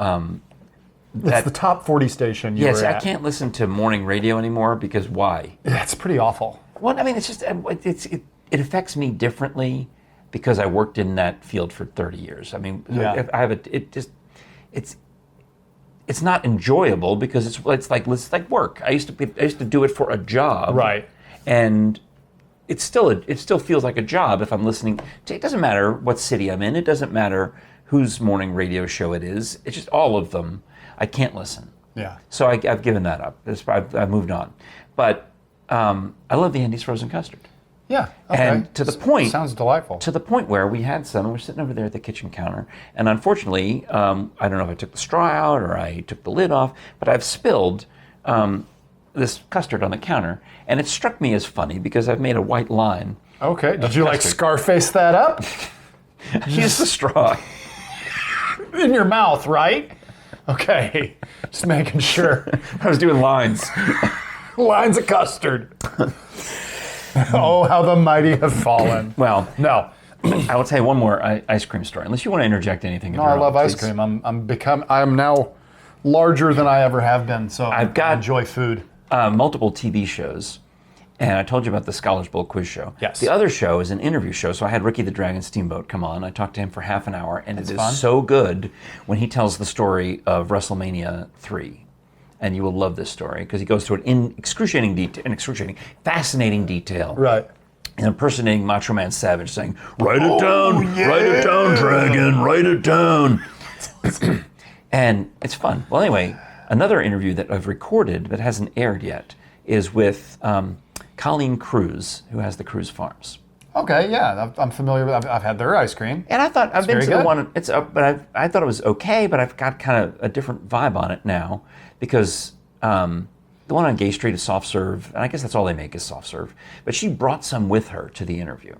B: It's the top 40 station you
A: Yes,
B: were
A: I
B: at.
A: can't listen to morning radio anymore because why?
B: Yeah, it's pretty awful.
A: Well, I mean, it's just it affects me differently because I worked in that field for 30 years. I mean,
B: Yeah.
A: I have it's not enjoyable because it's like work. I used to do it for a job,
B: Right.
A: And it still feels like a job if I'm listening. It doesn't matter what city I'm in. It doesn't matter whose morning radio show it is. It's just all of them. I can't listen.
B: Yeah.
A: So I've given that up. I've moved on. But I love the Andy's Frozen Custard.
B: Yeah. Okay.
A: And to the point,
B: Sounds delightful.
A: to the point where we had some, we're sitting over there at the kitchen counter, and unfortunately, I don't know if I took the straw out or I took the lid off, but I've spilled this custard on the counter, and it struck me as funny because I've made a white line.
B: Okay. Did you like Scarface that up?
A: Use the straw.
B: In your mouth, right? Okay. Just making sure.
A: I was doing lines.
B: Lines of custard. Oh, how the mighty have fallen.
A: Well,
B: No.
A: I will tell you one more ice cream story, unless you want to interject anything.
B: No, I love ice cream. I'm now larger than I ever have been, so I enjoy food.
A: Multiple TV shows, and I told you about the Scholars Bowl quiz show.
B: Yes.
A: The other show is an interview show, so I had Ricky the Dragon Steamboat come on. I talked to him for half an hour, and it is so good when he tells the story of WrestleMania 3. And you will love this story, because he goes through it in fascinating detail.
B: Right.
A: And impersonating Macho Man Savage, saying, write it down, Dragon, write it down. And it's fun. Well, anyway, another interview that I've recorded but hasn't aired yet is with Colleen Cruz, who has the Cruz Farms.
B: Okay, yeah, I'm familiar with. I've had their ice cream.
A: And I thought I've been to
B: very
A: the
B: good.
A: one. But I thought it was okay, but I've got kind of a different vibe on it now because the one on Gay Street is soft serve, and I guess that's all they make is soft serve. But she brought some with her to the interview.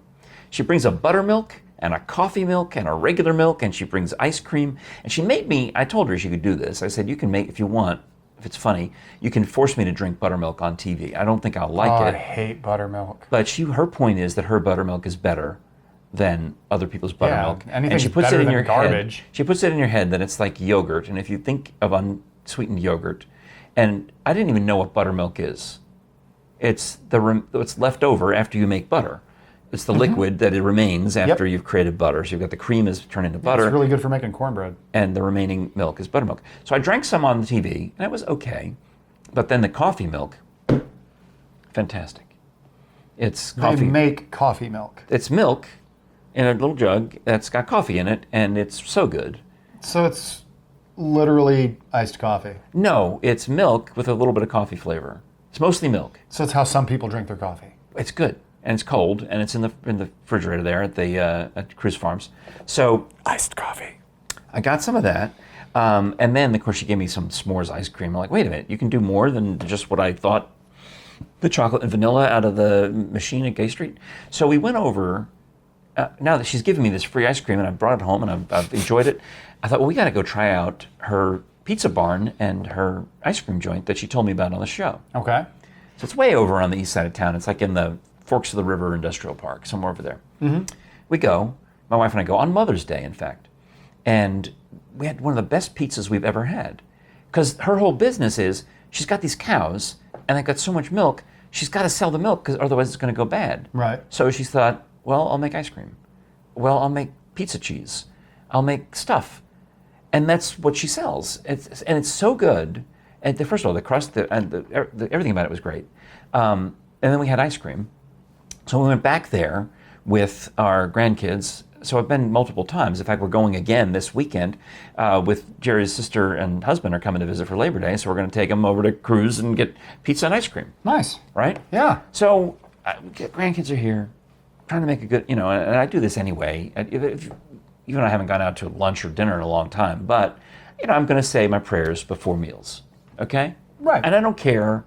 A: She brings a buttermilk and a coffee milk and a regular milk, and she brings ice cream. And she made me. I told her she could do this. I said, you can make if you want. If it's funny, you can force me to drink buttermilk on TV. I don't think I'll like it.
B: I hate buttermilk.
A: But her point is that her buttermilk is better than other people's buttermilk.
B: Anything's better than garbage.
A: She puts it in your head that it's like yogurt, and if you think of unsweetened yogurt, and I didn't even know what buttermilk is. It's what's left over after you make butter. It's the liquid that it remains after you've created butter. So you've got the cream is turned into butter.
B: It's really good for making cornbread.
A: And the remaining milk is buttermilk. So I drank some on the TV, and it was okay. But then the coffee milk, fantastic. It's coffee.
B: They make coffee milk.
A: It's milk in a little jug that's got coffee in it, and it's so good.
B: So it's literally iced coffee.
A: No, it's milk with a little bit of coffee flavor. It's mostly milk.
B: So it's how some people drink their coffee.
A: It's good, and it's cold, and it's in the refrigerator there at the at Cruz Farms. So
B: Iced coffee.
A: I got some of that, and then of course she gave me some s'mores ice cream. I'm like, wait a minute, you can do more than just what I thought. The chocolate and vanilla out of the machine at Gay Street. So we went over. Now that she's given me this free ice cream and I've brought it home and I've enjoyed it, I thought, well, we got to go try out her pizza barn and her ice cream joint that she told me about on the show.
B: Okay.
A: So it's way over on the east side of town. It's like in the Forks of the River Industrial Park, somewhere over there. Mm-hmm. We go, my wife and I go, on Mother's Day, in fact. And we had one of the best pizzas we've ever had. Because her whole business is, she's got these cows and they've got so much milk, she's got to sell the milk because otherwise it's going to go bad.
B: Right.
A: So she thought, well, I'll make ice cream. Well, I'll make pizza cheese. I'll make stuff. And that's what she sells. It's so good. And first of all, the crust, everything about it was great. And then we had ice cream. So we went back there with our grandkids. So I've been multiple times. In fact, we're going again this weekend with Jerry's sister and husband are coming to visit for Labor Day. So we're going to take them over to Cruz and get pizza and ice cream.
B: Nice.
A: Right?
B: Yeah.
A: So grandkids are here, trying to make a good, and I do this anyway. Even I haven't gone out to lunch or dinner in a long time, but, I'm going to say my prayers before meals. Okay?
B: Right.
A: And I don't care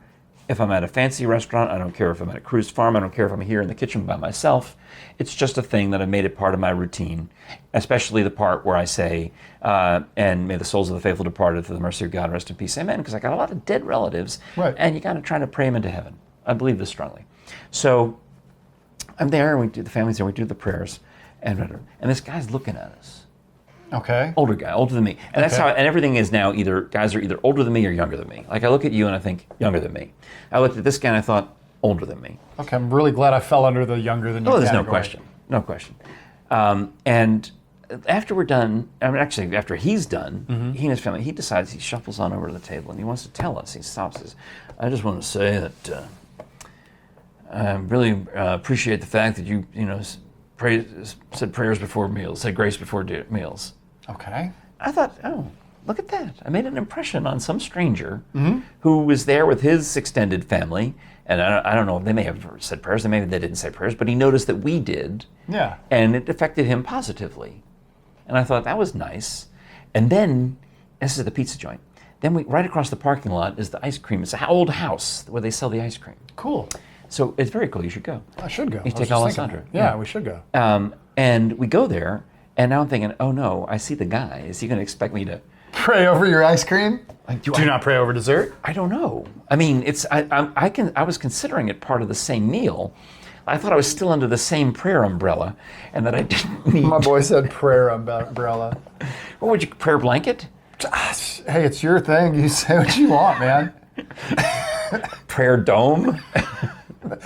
A: if I'm at a fancy restaurant. I don't care if I'm at a cruise farm. I don't care if I'm here in the kitchen by myself. It's just a thing that I've made it part of my routine, especially the part where I say, and may the souls of the faithful departed through the mercy of God rest in peace. Amen. Because I got a lot of dead relatives,
B: right.
A: And you got to try to pray them into heaven. I believe this strongly. So I'm there, and the family's there, we do the prayers, and this guy's looking at us.
B: Okay.
A: Older guy, older than me. And that's how, and everything is now guys are either older than me or younger than me. Like I look at you and I think, younger than me. I looked at this guy and I thought, older than me.
B: Okay, I'm really glad I fell under the younger than you
A: category.
B: category.
A: No question. And after we're done, actually after he's done, he and his family, he decides, he shuffles on over to the table and he wants to tell us. He stops and says, I just want to say that I really appreciate the fact that you said prayers before meals, said grace before meals.
B: Okay.
A: I thought, oh, look at that. I made an impression on some stranger who was there with his extended family. And I don't know if they may have said prayers, maybe they didn't say prayers, but he noticed that we did.
B: Yeah.
A: And it affected him positively. And I thought that was nice. And then, this is the pizza joint. Then right across the parking lot is the ice cream. It's an old house where they sell the ice cream.
B: Cool.
A: So it's very cool. You should go.
B: I should go.
A: You take Alessandra.
B: Yeah, we should go.
A: And we go there, and now I'm thinking, oh no, I see the guy. Is he going to expect me to
B: Pray over your ice cream?
A: do
B: you not pray over dessert?
A: I don't know. I mean, I was considering it part of the same meal. I thought I was still under the same prayer umbrella, and that I didn't need.
B: My boy said prayer umbrella.
A: What would you prayer blanket?
B: Hey, it's your thing. You say what you want, man.
A: Prayer dome?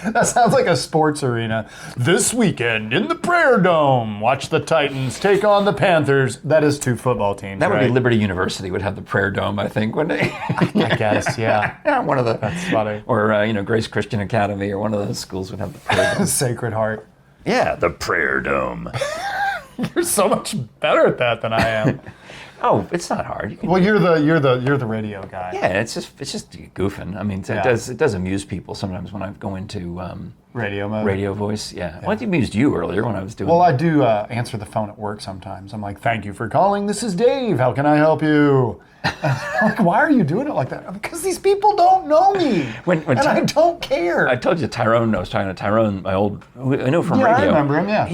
B: That sounds like a sports arena. This weekend in the Prayer Dome, watch the Titans take on the Panthers. That is two football teams.
A: That would
B: right?
A: be Liberty University would have the prayer dome, I think, wouldn't they?
B: I guess, yeah.
A: Yeah, one of the.
B: That's funny.
A: Or Grace Christian Academy, or one of those schools would have the prayer dome.
B: Sacred Heart.
A: Yeah, the prayer dome.
B: You're so much better at that than I am.
A: Oh, it's not hard. You can
B: Well, you're the radio guy.
A: Yeah, it's just goofing. I mean, it does amuse people sometimes when I go into
B: Radio mode.
A: radio voice. Yeah. Well, it amused you earlier when I was doing.
B: Well, I do answer the phone at work sometimes. I'm like, "Thank you for calling. This is Dave. How can I help you?" I'm like, why are you doing it like that? Because these people don't know me, and I don't care.
A: I told you Tyrone. I was talking to Tyrone, my old, I know from
B: Yeah, I
A: radio.
B: remember him, yeah.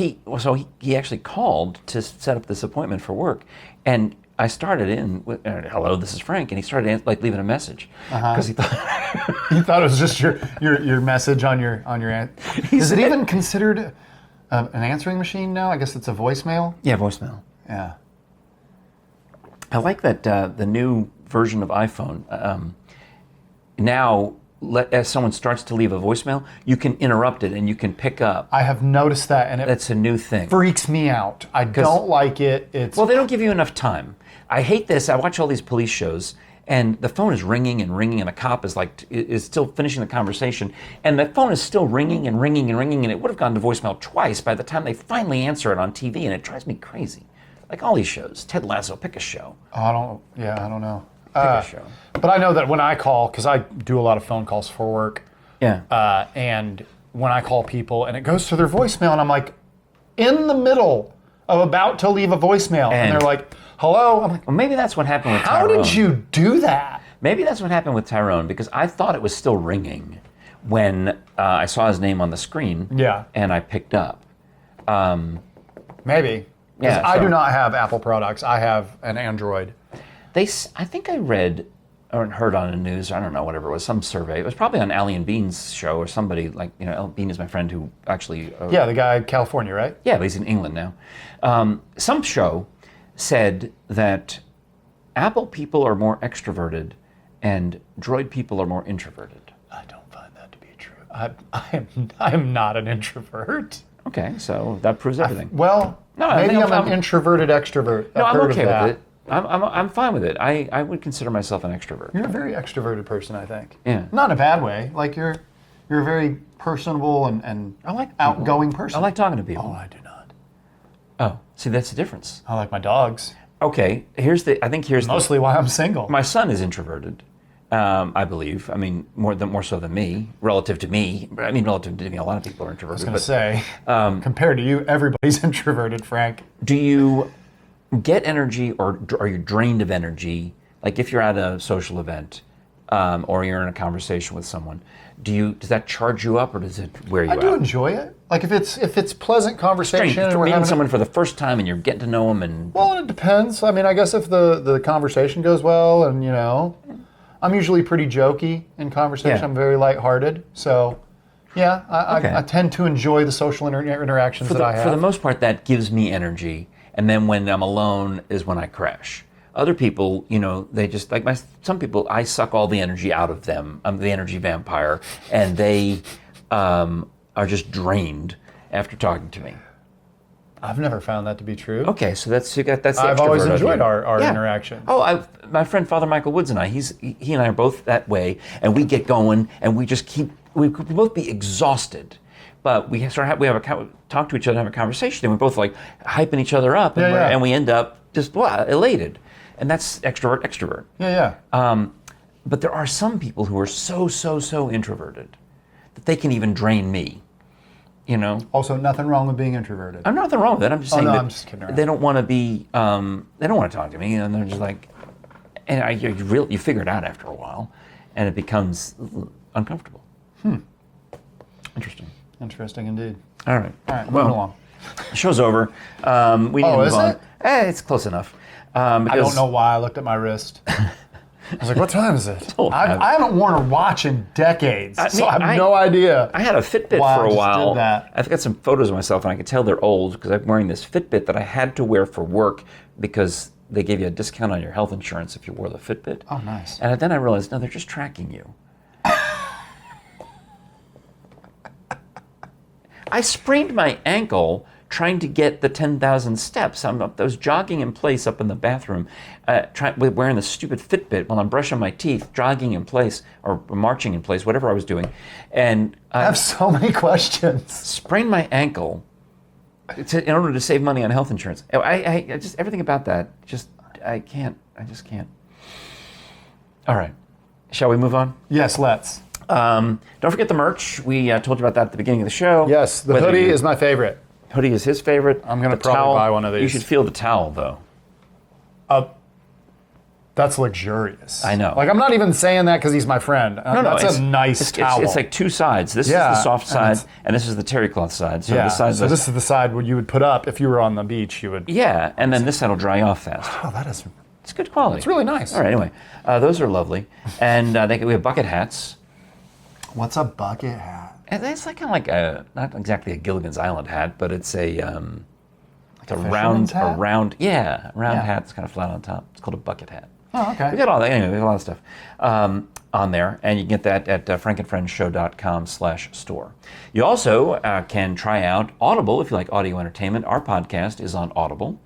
A: He actually called to set up this appointment for work, and I started in with, "Hello, this is Frank," and he started leaving a message because he thought
B: He thought it was just your message on your Is it even considered an answering machine now? I guess it's a voicemail.
A: Yeah, voicemail.
B: Yeah.
A: I like that the new version of iPhone now. As someone starts to leave a voicemail, you can interrupt it and you can pick up.
B: I have noticed that, and it
A: That's a new thing.
B: freaks me out. I don't like it. It's
A: Well, they don't give you enough time. I hate this. I watch all these police shows, and the phone is ringing and ringing, and the cop is still finishing the conversation, and the phone is still ringing and ringing and ringing, and it would have gone to voicemail twice by the time they finally answer it on TV, and it drives me crazy. Like all these shows. Ted Lasso, pick a show.
B: I don't know.
A: Pick a show.
B: But I know that when I call, because I do a lot of phone calls for work,
A: Yeah.
B: and when I call people and it goes to their voicemail, and I'm like, in the middle of about to leave a voicemail, and they're like, "Hello." I'm like,
A: Well, maybe that's what happened with
B: how
A: Tyrone.
B: did you do that?
A: Maybe that's what happened with Tyrone, because I thought it was still ringing when I saw his name on the screen.
B: Yeah.
A: And I picked up.
B: Maybe. Because
A: Yeah,
B: I
A: so-
B: do not have Apple products. I have an Android.
A: I think I read or heard on the news, I don't know, whatever it was, some survey. It was probably on Allie and Bean's show or somebody, Bean is my friend who actually...
B: Yeah, the guy in California, right?
A: Yeah, but he's in England now. Some show said that Apple people are more extroverted and Droid people are more introverted.
B: I don't find that to be true. I am not an introvert.
A: Okay, so that proves everything.
B: Well,
A: No, I
B: maybe
A: mean,
B: I'm an introverted extrovert.
A: No,
B: I've
A: I'm
B: heard
A: okay
B: of that.
A: with it. I'm fine with it. I would consider myself an extrovert.
B: You're a very extroverted person, I think.
A: Yeah.
B: Not in a bad way. Like you're a very personable and
A: I like people.
B: outgoing person.
A: I like talking to people.
B: Oh, I do not.
A: Oh, see, that's the difference.
B: I like my dogs.
A: Okay, here's the.
B: Mostly why I'm single.
A: My son is introverted. I believe. I mean, more so than me, relative to me. I mean, relative to me, a lot of people are introverted.
B: I was going to say, compared to you, everybody's introverted, Frank.
A: Do you get energy, or are you drained of energy? Like if you're at a social event, or you're in a conversation with someone, does that charge you up, or does it wear you out?
B: I do enjoy it. Like if it's pleasant conversation,
A: Strange,
B: and we're
A: meeting
B: having
A: someone for the first time and you're getting to know them, and
B: well, it depends. I mean, I guess if the conversation goes well, and I'm usually pretty jokey in conversation.
A: Yeah.
B: I'm very lighthearted, so yeah,
A: Okay.
B: I tend to enjoy the social interactions that I have.
A: For the most part, that gives me energy, and then when I'm alone is when I crash. Other people, they just some people. I suck all the energy out of them. I'm the energy vampire, and they are just drained after talking to me.
B: I've never found that to be true.
A: Okay, so that's the
B: I've always
A: extrovert of
B: enjoyed
A: you.
B: our
A: Yeah.
B: interactions.
A: Oh, my friend Father Michael Woods and I, he and I are both that way, and we get going, and we just we could both be exhausted, but we talk to each other, and have a conversation, and we're both like hyping each other up, and,
B: Yeah.
A: and we end up just elated, and that's extrovert.
B: Yeah.
A: But there are some people who are so introverted that they can even drain me.
B: Also, nothing wrong with being introverted.
A: I'm nothing wrong with it. I'm just saying
B: no,
A: that
B: I'm just kidding around.
A: they don't want to be. They don't want to talk to me, and they're just like. and you figure it out after a while, and it becomes uncomfortable. Interesting.
B: Interesting indeed.
A: All right.
B: All right, moving along.
A: The show's over. We need to move
B: is
A: on.
B: it?
A: It's close enough.
B: I don't know why I looked at my wrist. I was like, what time is it?
A: Oh,
B: I haven't worn a watch in decades, so I have no idea.
A: I had a Fitbit
B: why
A: for
B: I
A: a
B: just
A: while.
B: did that.
A: I've got some photos of myself, and I can tell they're old because I'm wearing this Fitbit that I had to wear for work because they gave you a discount on your health insurance if you wore the Fitbit.
B: Oh, nice.
A: And then I realized, no, they're just tracking you. I sprained my ankle trying to get the 10,000 steps. I was jogging in place up in the bathroom, wearing the stupid Fitbit while I'm brushing my teeth, jogging in place or marching in place, whatever I was doing. And
B: I have so many questions.
A: Sprained my ankle in order to save money on health insurance. I just, everything about that, I just can't. All right. Shall we move on?
B: Yes, let's.
A: Don't forget the merch. We told you about that at the beginning of the show.
B: Yes, the hoodie is my favorite.
A: Hoodie is his favorite.
B: I'm going to
A: The
B: probably
A: towel,
B: buy one of these.
A: You should feel the towel, though.
B: That's luxurious.
A: I know.
B: Like, I'm not even saying that because he's my friend.
A: No,
B: that's a nice towel.
A: It's like two sides. This is the soft side, and this is the terry cloth side. So
B: yeah,
A: this is
B: the side where you would put up if you were on the beach. You would.
A: Yeah, and then this side will dry off fast.
B: Oh, that is.
A: It's good quality.
B: It's really nice.
A: All right, anyway, those are lovely. And we have bucket hats.
B: What's a bucket hat?
A: And it's like kind of like not exactly a Gilligan's Island hat, but it's a round hat that's kind of flat on top. It's called a bucket hat.
B: Oh, okay.
A: We got all that. Anyway, we have a lot of stuff on there, and you can get that at frankandfriendshow.com/store. You also can try out Audible if you like audio entertainment. Our podcast is on Audible,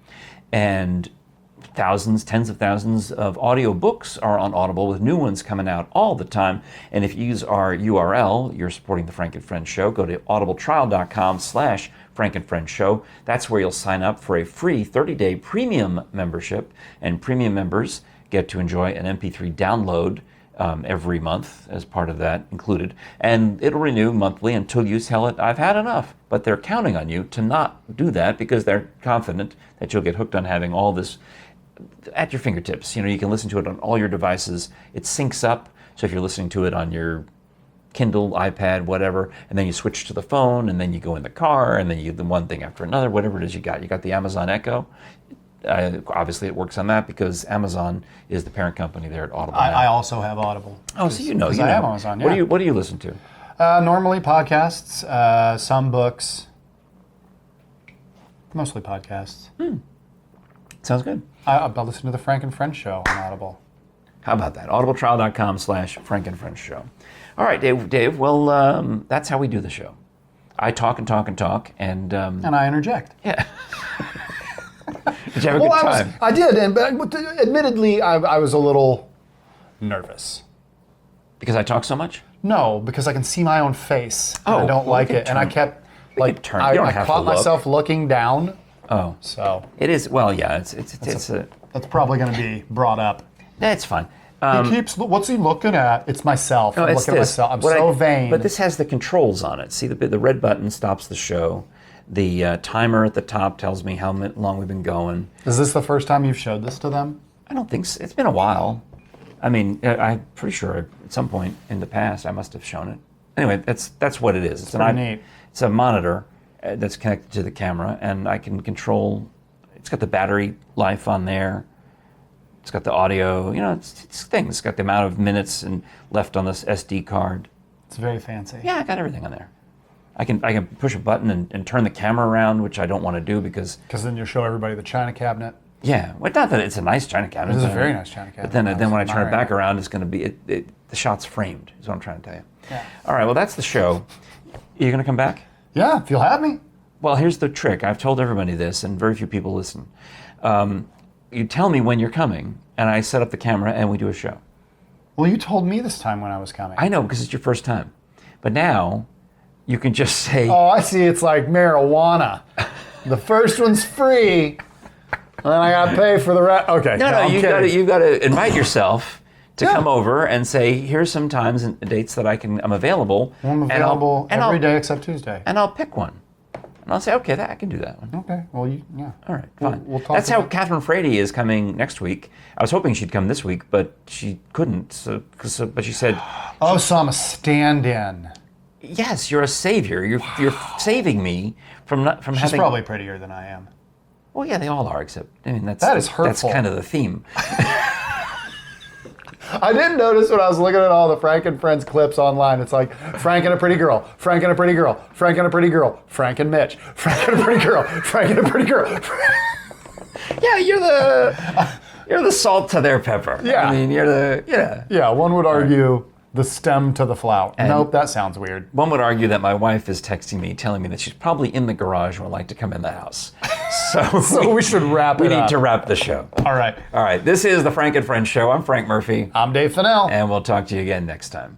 A: and tens of thousands of audio books are on Audible with new ones coming out all the time. And if you use our URL, you're supporting the Frank and Friends Show. Go to audibletrial.com/Frank and Friends Show. That's where you'll sign up for a free 30-day premium membership. And premium members get to enjoy an MP3 download every month as part of that included. And it'll renew monthly until you tell it, I've had enough. But they're counting on you to not do that because they're confident that you'll get hooked on having all this at your fingertips. You know, you can listen to it on all your devices. It syncs up. So if you're listening to it on your Kindle, iPad, whatever, and then you switch to the phone, and then you go in the car, and then you do the one thing after another, whatever it is you got. You got the Amazon Echo. Obviously, it works on that because Amazon is the parent company there at Audible.
B: I also have Audible.
A: Oh, so you know.
B: I have Amazon, yeah.
A: What do you listen to?
B: Normally podcasts, some books, mostly podcasts.
A: Sounds good.
B: I listen to the Frank and Friends Show on Audible.
A: How about that? audibletrial.com/Frank and Friends Show. All right, Dave. Well, that's how we do the show. I talk and talk and talk, and
B: I interject.
A: Yeah. Did you have a good time?
B: I did, but admittedly, I was a little nervous.
A: Because I talk so much?
B: No, because I can see my own face. And I don't like it, and I kept I caught myself looking down.
A: Oh,
B: so
A: it is. Well, yeah, it's
B: that's probably going to be brought up.
A: That's fine.
B: He keeps. What's he looking at? It's myself.
A: No,
B: I'm looking at myself. I'm so vain.
A: But this has the controls on it. See, the red button stops the show. The timer at the top tells me how long we've been going.
B: Is this the first time you've showed this to them?
A: I don't think so. It's been a while. I mean, I'm pretty sure at some point in the past I must have shown it. Anyway, that's what it is.
B: It's pretty neat.
A: It's a monitor that's connected to the camera, and I can control. It's got the battery life on there. It's got the audio. You know, it's things. It's got the amount of minutes and left on this SD card.
B: It's very fancy.
A: Yeah, I got everything on there. I can push a button and turn the camera around, which I don't want to do because
B: then you'll show everybody the china cabinet.
A: Yeah, well, not that it's a nice china cabinet.
B: It is a very nice china cabinet.
A: But then when I turn it back around, it's going to be the shot's framed. Is what I'm trying to tell you.
B: Yeah.
A: All right. Well, that's the show. Are you going to come back?
B: Yeah, if you'll have me.
A: Well, here's the trick. I've told everybody this, and very few people listen. You tell me when you're coming, and I set up the camera, and we do a show.
B: Well, you told me this time when I was coming.
A: I know, because it's your first time. But now, you can just say...
B: Oh, I see. It's like marijuana. The first one's free, and then I got to pay for the rest. Okay.
A: No, you've got to invite yourself to come over and say, here's some times and dates that I'm available.
B: I'm available every day except Tuesday.
A: And I'll pick one. And And I'll say, okay, I can do that one.
B: Okay. Well, yeah.
A: All right, fine.
B: We'll talk
A: That's how
B: about-
A: Catherine Frady is coming next week. I was hoping she'd come this week, but she couldn't. But she said,
B: Oh, so I'm a stand-in.
A: yes, you're a savior. You're saving me from
B: She's
A: having...
B: probably prettier than I am.
A: Well, yeah, they all are, except, I mean,
B: That is hurtful.
A: That's kind of the theme.
B: I didn't notice when I was looking at all the Frank and Friends clips online. It's like Frank and a pretty girl, Frank and a pretty girl, Frank and a pretty girl, Frank and Mitch, Frank and a pretty girl, Frank and a pretty girl.
A: Yeah, you're the salt to their pepper.
B: Yeah.
A: I mean, you're the, yeah.
B: Yeah, one would argue the stem to the flower. Nope, that sounds weird.
A: One would argue that my wife is texting me, telling me that she's probably in the garage and would like to come in the house.
B: So we should wrap it up.
A: We need to wrap the show.
B: All right.
A: All right, this is the Frank and Friends Show. I'm Frank Murphy.
B: I'm Dave Fennell.
A: And we'll talk to you again next time.